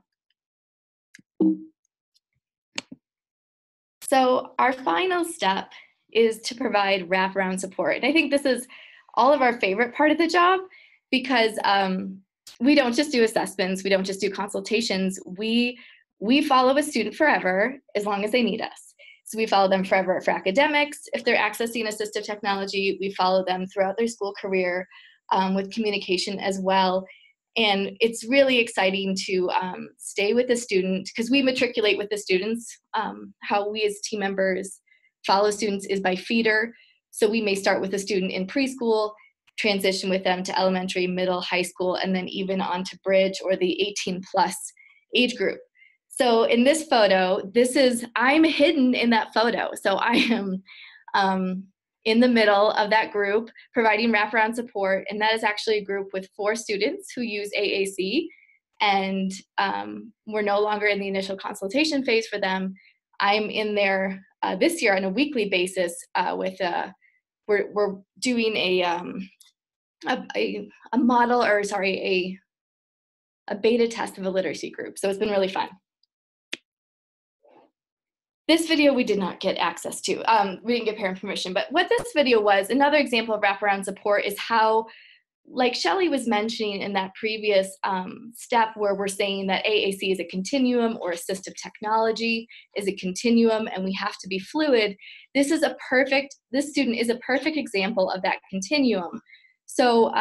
So our final step is to provide wraparound support. And I think this is all of our favorite part of the job, because we don't just do assessments, we don't just do consultations, we follow a student forever as long as they need us. So we follow them forever for academics. If they're accessing assistive technology, we follow them throughout their school career with communication as well. And it's really exciting to stay with the student, because we matriculate with the students. How we as team members follow students is by feeder. So we may start with a student in preschool, transition with them to elementary, middle, high school, and then even on to bridge or the 18+ age group. So in this photo, I'm hidden in that photo. So I am in the middle of that group providing wraparound support. And that is actually a group with 4 students who use AAC. And we're no longer in the initial consultation phase for them. I'm in there this year on a weekly basis with we're doing a model, or sorry, a beta test of a literacy group. So it's been really fun. This video we did not get access to. We didn't get parent permission, but what this video was, another example of wraparound support, is how, like Shelley was mentioning in that previous step where we're saying that AAC is a continuum or assistive technology is a continuum and we have to be fluid. This student is a perfect example of that continuum. So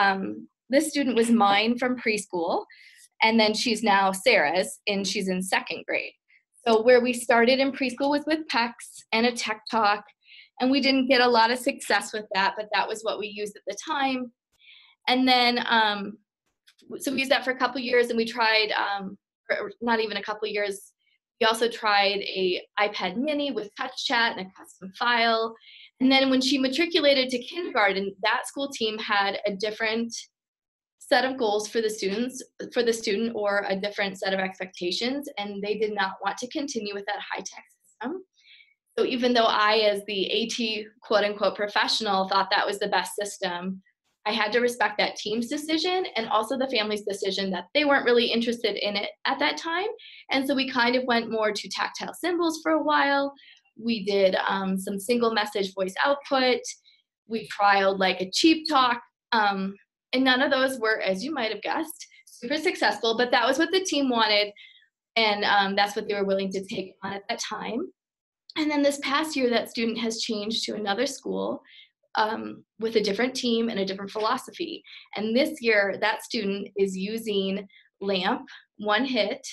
this student was mine from preschool, and then she's now Sarah's, and she's in 2nd grade. So where we started in preschool was with PECs and a tech talk, and we didn't get a lot of success with that, but that was what we used at the time. And then, so we used that for a couple years, and we tried, or not even a couple years, we also tried a iPad mini with touch chat and a custom file. And then when she matriculated to kindergarten, that school team had a different set of goals for the student, or a different set of expectations, and they did not want to continue with that high-tech system. So even though I, as the AT quote-unquote professional, thought that was the best system, I had to respect that team's decision and also the family's decision that they weren't really interested in it at that time. And so we kind of went more to tactile symbols for a while. We did some single message voice output. We trialed like a cheap talk. And none of those were, as you might have guessed, super successful, but that was what the team wanted, and that's what they were willing to take on at that time. And then this past year, that student has changed to another school with a different team and a different philosophy. And this year, that student is using LAMP, One Hit,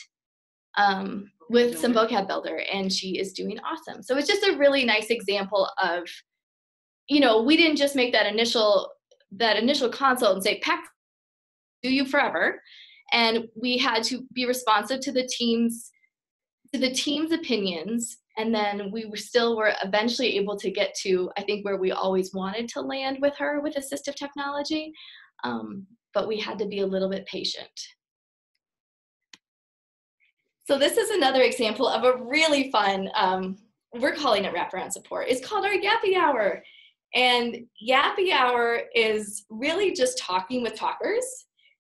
with some vocab builder, and she is doing awesome. So it's just a really nice example of, we didn't just make that initial consult and say, PEC, do you forever. And we had to be responsive to the team's opinions. And then we were eventually able to get to, I think, where we always wanted to land with her with assistive technology. But we had to be a little bit patient. So this is another example of a really fun, we're calling it wraparound support. It's called our Yappy Hour. And Yappy Hour is really just talking with talkers.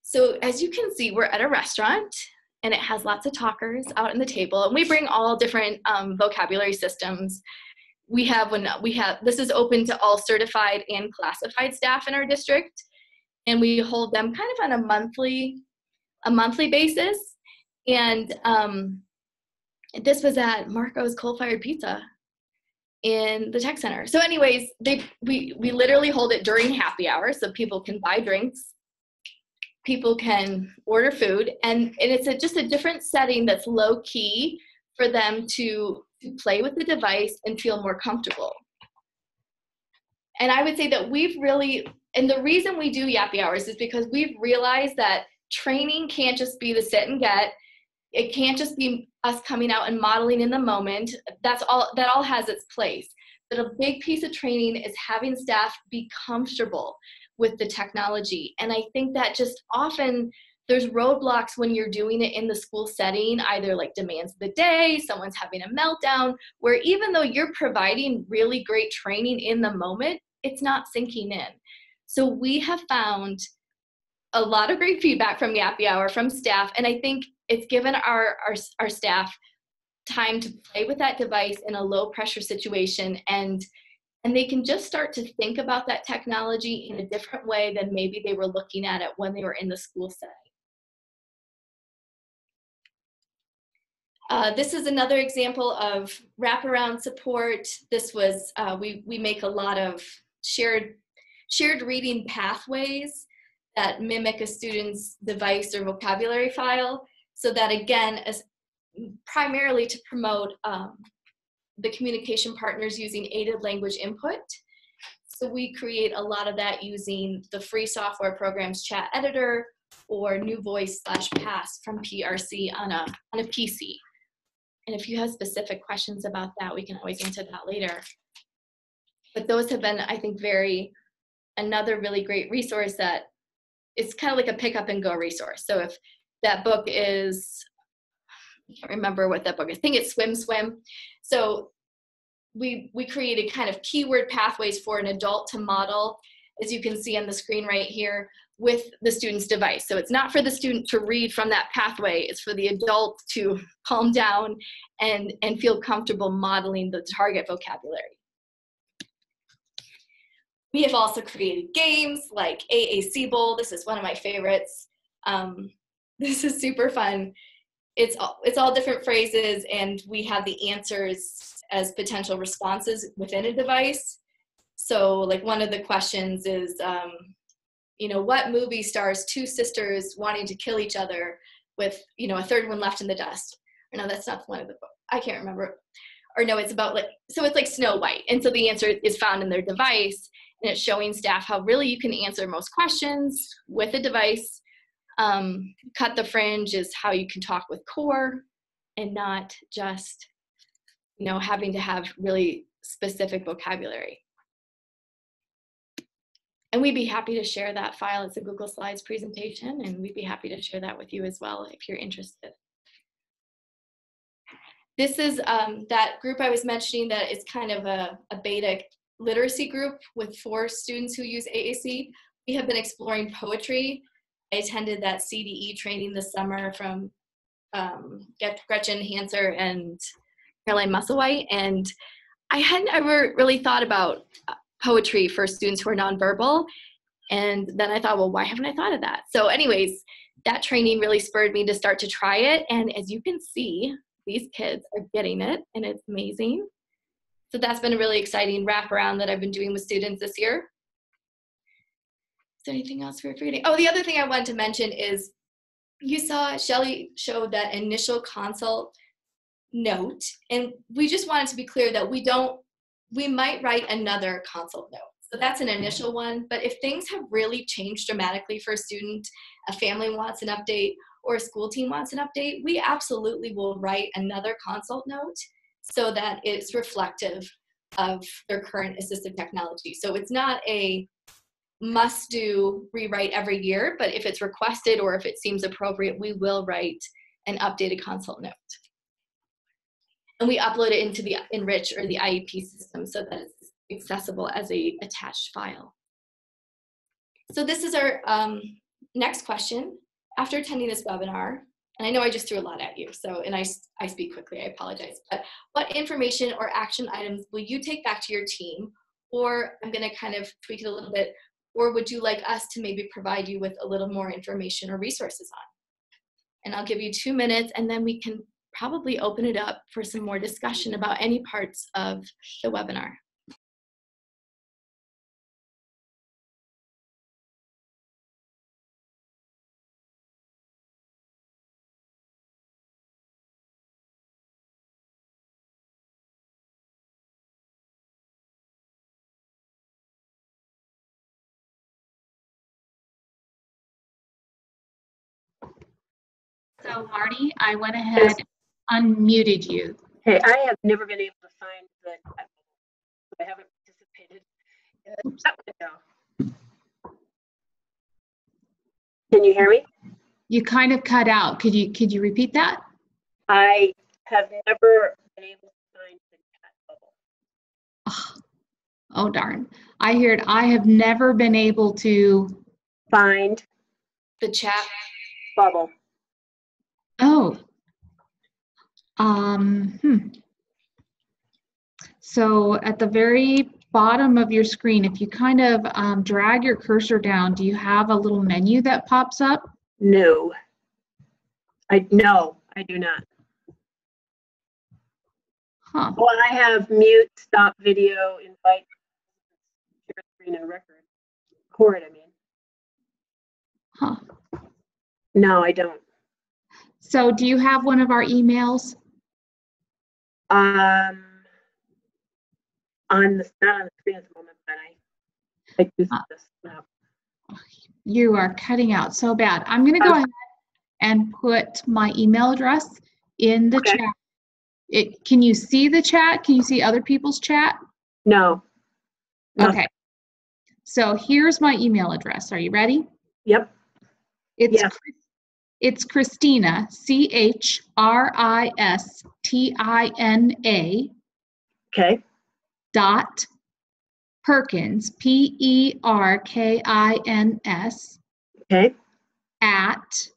So as you can see, we're at a restaurant, and it has lots of talkers out on the table, and we bring all different vocabulary systems. This is open to all certified and classified staff in our district, and we hold them kind of on a monthly basis. And this was at Marco's Coal-Fired Pizza in the tech center. So anyways, we literally hold it during happy hour, so people can buy drinks, people can order food, and it's just a different setting that's low key for them to play with the device and feel more comfortable. And I would say that we've really, and the reason we do Yappy Hours is because we've realized that training can't just be the sit and get. It can't just be us coming out and modeling in the moment. That all has its place. But a big piece of training is having staff be comfortable with the technology. And I think that just often there's roadblocks when you're doing it in the school setting, either like demands of the day, someone's having a meltdown, where even though you're providing really great training in the moment, it's not sinking in. So we have found a lot of great feedback from Yappy Hour, from staff, and I think it's given our staff time to play with that device in a low pressure situation, and they can just start to think about that technology in a different way than maybe they were looking at it when they were in the school setting. This is another example of wraparound support. This was, we make a lot of shared reading pathways that mimic a student's device or vocabulary file, so that again, as primarily to promote the communication partners using aided language input. So we create a lot of that using the free software programs Chat Editor or New Voice/Pass from PRC on a PC. And if you have specific questions about that, we can always answer that later. But those have been, I think, another really great resource that it's kind of like a pick up and go resource. So if that book is, I can't remember what that book is, I think it's Swim Swim. So we created kind of keyword pathways for an adult to model, as you can see on the screen right here, with the student's device. So it's not for the student to read from that pathway, it's for the adult to calm down and feel comfortable modeling the target vocabulary. We have also created games like AAC Bowl. This is one of my favorites. This is super fun. It's all different phrases, and we have the answers as potential responses within a device. So like one of the questions is, what movie stars two sisters wanting to kill each other with, a third one left in the dust? Or no, that's not one of the books. I can't remember. Or no, it's about so it's like Snow White. And so the answer is found in their device, and it's showing staff how really you can answer most questions with a device. Cut the fringe is how you can talk with core and not just, having to have really specific vocabulary. And we'd be happy to share that file. It's a Google Slides presentation, and we'd be happy to share that with you as well if you're interested. This is that group I was mentioning that is kind of a beta literacy group with 4 students who use AAC. We have been exploring poetry. I attended that CDE training this summer from Gretchen Hanser and Caroline Musselwhite, and I hadn't ever really thought about poetry for students who are nonverbal, and then I thought, well, why haven't I thought of that? So anyways, that training really spurred me to start to try it, and as you can see, these kids are getting it, and it's amazing. So that's been a really exciting wraparound that I've been doing with students this year. Is there anything else we're forgetting? Oh, the other thing I wanted to mention is you saw Shelly showed that initial consult note, and we just wanted to be clear that we might write another consult note. So that's an initial one, but if things have really changed dramatically for a student, a family wants an update, or a school team wants an update, we absolutely will write another consult note so that it's reflective of their current assistive technology. So it's not a must-do rewrite every year, but if it's requested or if it seems appropriate, we will write an updated consult note. And we upload it into the Enrich or the IEP system so that it's accessible as a attached file. So this is our next question. After attending this webinar, and I know I just threw a lot at you, and I speak quickly, I apologize, but what information or action items will you take back to your team? Or I'm gonna kind of tweak it a little bit, or would you like us to maybe provide you with a little more information or resources on? And I'll give you 2 minutes, and then we can probably open it up for some more discussion about any parts of the webinar. So Marty, I went ahead and unmuted you. Okay, I have never been able to find the chat bubble. I haven't participated in the chat window. Can you hear me? You kind of cut out. Could you repeat that? I have never been able to find the chat bubble. Oh darn. I heard I have never been able to Find The chat. bubble. Oh. So at the very bottom of your screen, if you kind of drag your cursor down, do you have a little menu that pops up? No. I do not. Huh. Well, I have mute, stop video, invite, share screen and record. Record, I mean. Huh. No, I don't. So do you have one of our emails? Not on the screen at the moment, but I use this now. You are cutting out so bad. I'm going to go ahead and put my email address in the chat. Can you see the chat? Can you see other people's chat? No. Okay. So here's my email address. Are you ready? Yep. It's Christina, CHRISTINA. Okay. Dot Perkins, PERKINS. Okay. At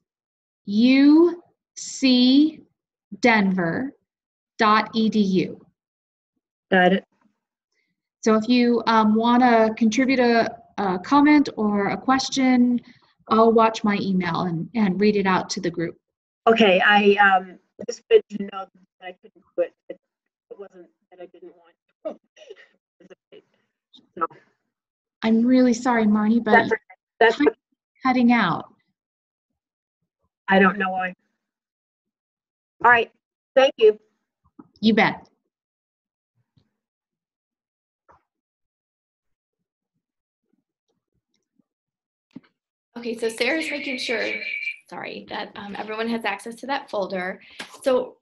ucdenver.edu. Got it. So if you want to contribute a comment or a question, I'll watch my email and read it out to the group. Okay, I just wanted to know that I couldn't do it. It wasn't that I didn't want to participate. So I'm really sorry, Marnie, but that's you're cutting out. I don't know why. All right, thank you. You bet. Okay, so Sarah's making sure, sorry, that everyone has access to that folder. So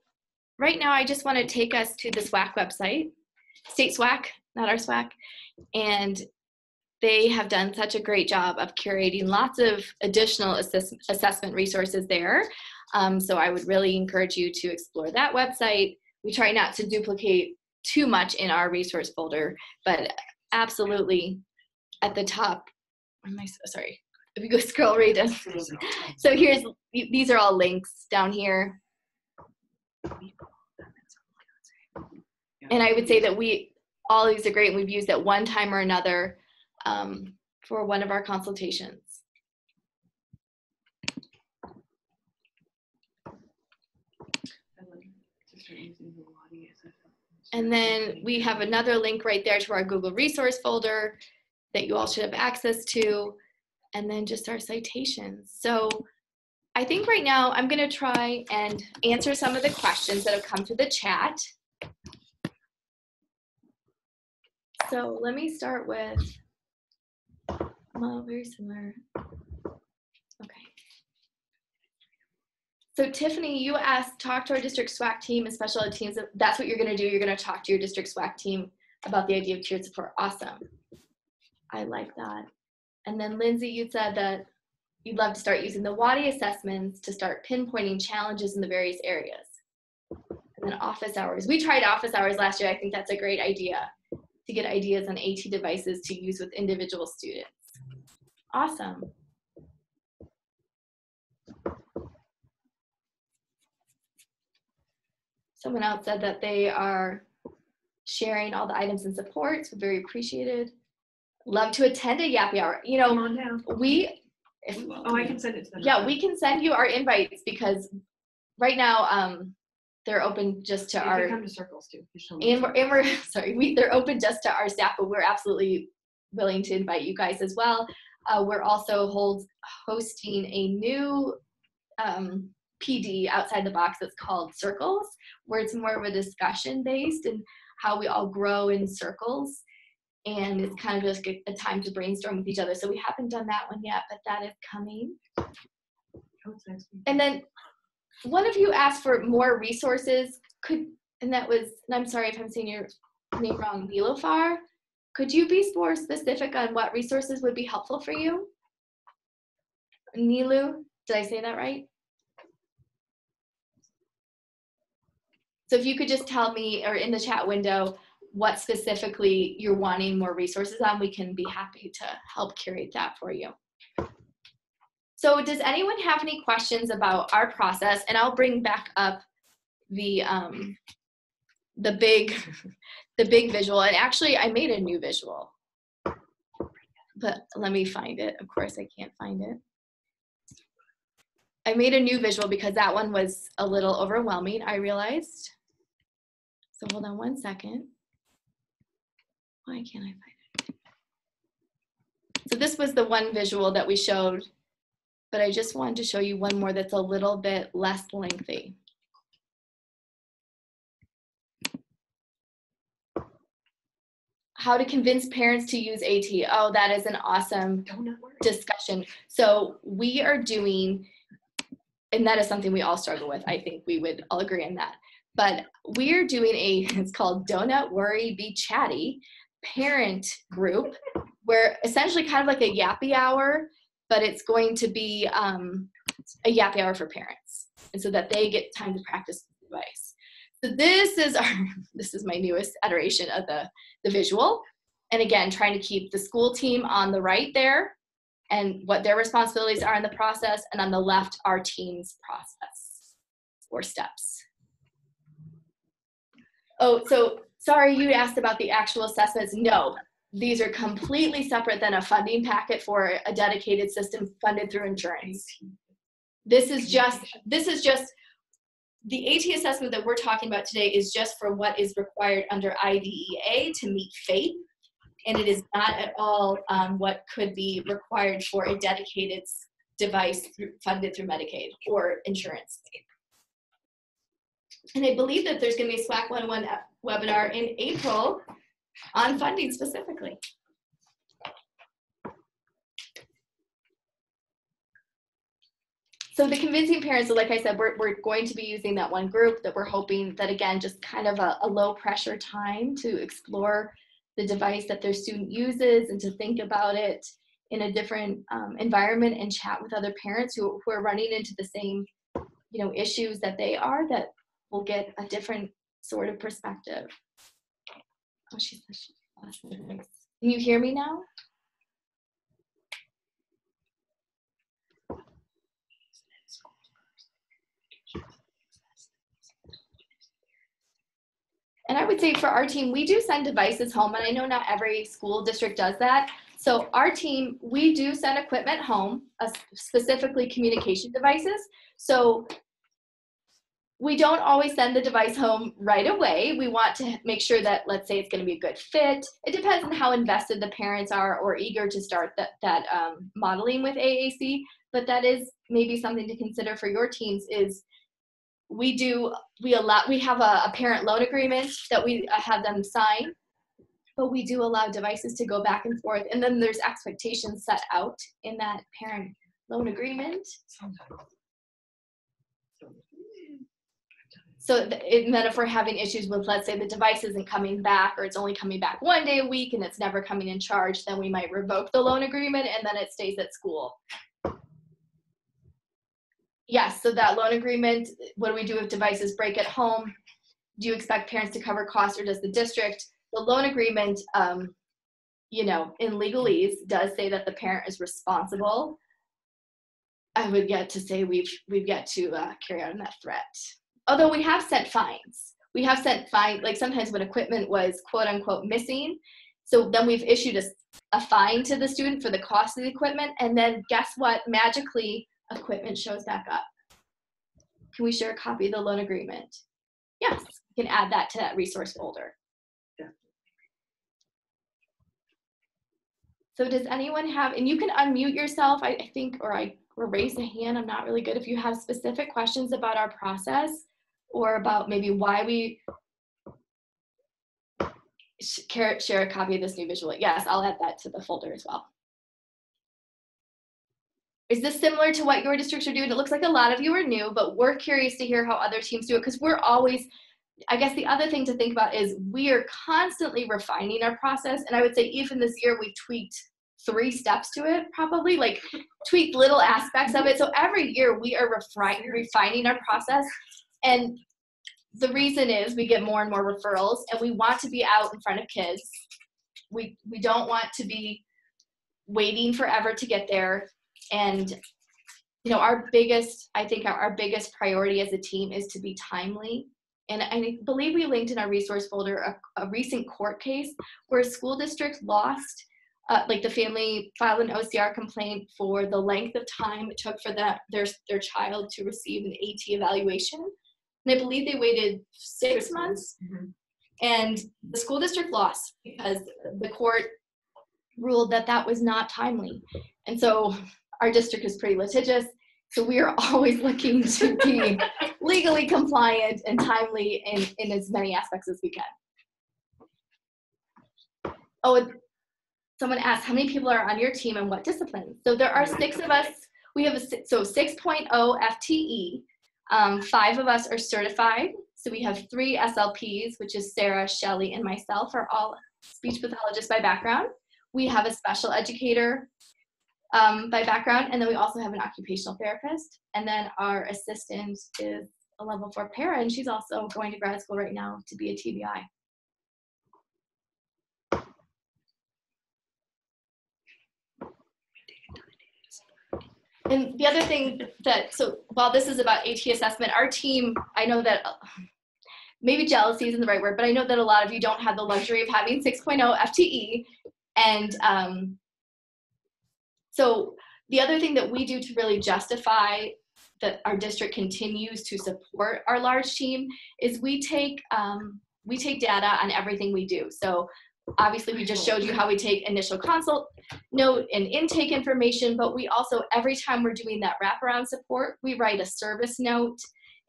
right now, I just want to take us to the SWAAC website, State SWAAC, not our SWAAC, and they have done such a great job of curating lots of additional assessment resources there. So I would really encourage you to explore that website. We try not to duplicate too much in our resource folder, but absolutely at the top, sorry, if you go scroll right down. So these are all links down here. And I would say that all these are great, and we've used at one time or another for one of our consultations. And then we have another link right there to our Google resource folder that you all should have access to, and then just our citations. So I think right now I'm going to try and answer some of the questions that have come through the chat. So let me start with, well, very similar. Okay. So Tiffany, you asked, talk to our district SWAAC team and special ed teams. That's what you're going to do. You're going to talk to your district SWAAC team about the idea of tiered support. Awesome. I like that. And then Lindsay, you said that you'd love to start using the WADI assessments to start pinpointing challenges in the various areas. And then office hours. We tried office hours last year. I think that's a great idea to get ideas on AT devices to use with individual students. Awesome. Someone else said that they are sharing all the items and supports. We're very appreciated. Love to attend a Yappy Hour. You know, Come on down. I can send it to them. Yeah, we can send you our invites because right now they're open just to our. You can come to circles too. And we're sorry, they're open just to our staff, but we're absolutely willing to invite you guys as well. We're also hosting a new PD outside the box that's called Circles, where it's more of a discussion based and how we all grow in circles. And it's kind of just a time to brainstorm with each other. So we haven't done that one yet, but that is coming. And then one of you asked for more resources. And that was, and I'm sorry if I'm saying your name wrong, Nilofar. Could you be more specific on what resources would be helpful for you? Nilu, did I say that right? So if you could just tell me, or in the chat window, what specifically you're wanting more resources on, we can be happy to help curate that for you. So does anyone have any questions about our process? And I'll bring back up the big visual. And actually, I made a new visual, but let me find it. Of course, I can't find it. I made a new visual because that one was a little overwhelming, I realized. So hold on one second. Why can't I find it? So this was the one visual that we showed, but I just wanted to show you one more that's a little bit less lengthy. How to convince parents to use AT. Oh, that is an awesome discussion. So we are doing, and that is something we all struggle with. I think we would all agree on that. But we're doing it's called Donut Worry Be Chatty parent group, where essentially kind of like a yappy hour, but it's going to be a yappy hour for parents, and so that they get time to practice the device. So this is my newest iteration of the visual. And again, trying to keep the school team on the right there and what their responsibilities are in the process, and on the left, our team's process or steps. Oh, so sorry, you asked about the actual assessments. No, these are completely separate than a funding packet for a dedicated system funded through insurance. This is just the AT assessment that we're talking about today is just for what is required under IDEA to meet FAPE, and it is not at all what could be required for a dedicated device funded through Medicaid or insurance. And I believe that there's going to be a SWAAAC 101 webinar in April on funding specifically. So the convincing parents, so like I said, we're going to be using that one group that we're hoping that, again, just kind of a low pressure time to explore the device that their student uses and to think about it in a different environment and chat with other parents who are running into the same, issues that they are, that will get a different sort of perspective. Oh, she said she lost her voice. Can you hear me now? And I would say for our team, we do send devices home, and I know not every school district does that. So our team, we do send equipment home, specifically communication devices. So we don't always send the device home right away. We want to make sure that, let's say it's going to be a good fit. It depends on how invested the parents are or eager to start that modeling with AAC, but that is maybe something to consider for your teams. Is we have a parent loan agreement that we have them sign, but we do allow devices to go back and forth, and then there's expectations set out in that parent loan agreement. So and then if we're having issues with, let's say the device isn't coming back, or it's only coming back one day a week and it's never coming in charge, then we might revoke the loan agreement and then it stays at school. Yes, so that loan agreement, what do we do if devices break at home? Do you expect parents to cover costs, or does the district? The loan agreement, in legalese does say that the parent is responsible. I would get to say we've yet to carry out on that threat. Although we have sent fines. We have sent fines, like sometimes when equipment was quote unquote missing. So then we've issued a fine to the student for the cost of the equipment. And then guess what? Magically, equipment shows back up. Can we share a copy of the loan agreement? Yes, you can add that to that resource folder. Yeah. So does anyone have, and you can unmute yourself, I think, or raise a hand. I'm not really good. If you have specific questions about our process or about maybe why we share a copy of this new visual. Yes, I'll add that to the folder as well. is this similar to what your districts are doing? It looks like a lot of you are new, but we're curious to hear how other teams do it, because we're always, I guess the other thing to think about is we are constantly refining our process. And I would say even this year we've tweaked 3 steps to it, probably, like tweaked little aspects of it. So every year we are refining our process. And the reason is we get more and more referrals, and we want to be out in front of kids. We don't want to be waiting forever to get there. And, you know, our biggest priority as a team is to be timely. And I believe we linked in our resource folder a recent court case where a school district lost, like the family filed an OCR complaint for the length of time it took for their child to receive an AT evaluation. And I believe they waited 6 months. Mm-hmm. And the school district lost because the court ruled that that was not timely. And so our district is pretty litigious. So we are always looking to be legally compliant and timely in as many aspects as we can. Oh, someone asked, how many people are on your team and what disciplines? So there are 6 of us. We have 6.0 FTE. 5 of us are certified. So we have 3 SLPs, which is Sarah, Shelley, and myself, are all speech pathologists by background. We have a special educator by background, and then we also have an occupational therapist. And then our assistant is a level 4 para, and she's also going to grad school right now to be a TBI. And the other thing so while this is about AT assessment, our team, I know that maybe jealousy isn't the right word, but I know that a lot of you don't have the luxury of having 6.0 FTE. And so the other thing that we do to really justify that our district continues to support our large team is we take data on everything we do. So obviously we just showed you how we take initial consult note and intake information, but we also, every time we're doing that wraparound support, we write a service note.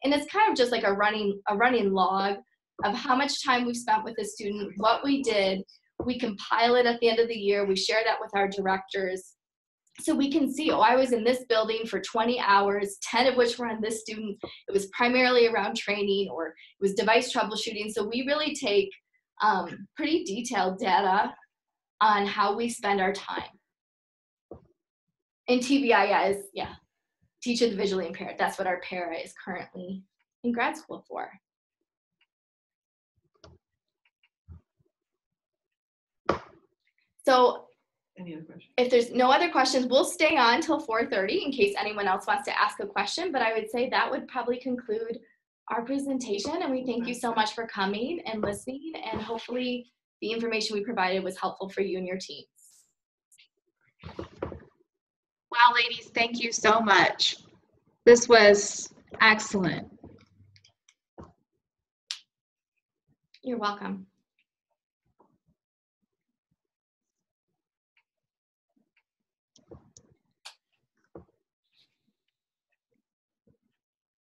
And it's kind of just like a running log of how much time we've spent with the student, what we did. We compile it at the end of the year. We share that with our directors. So we can see, oh, I was in this building for 20 hours, 10 of which were on this student. It was primarily around training, or it was device troubleshooting. So we really take pretty detailed data on how we spend our time. And TBI is, teach of the visually impaired. That's what our para is currently in grad school for. So if there's no other questions, we'll stay on till 4:30 in case anyone else wants to ask a question, but I would say that would probably conclude our presentation, and we thank you so much for coming and listening, and hopefully the information we provided was helpful for you and your teams. Wow, ladies, thank you so much. This was excellent. You're welcome.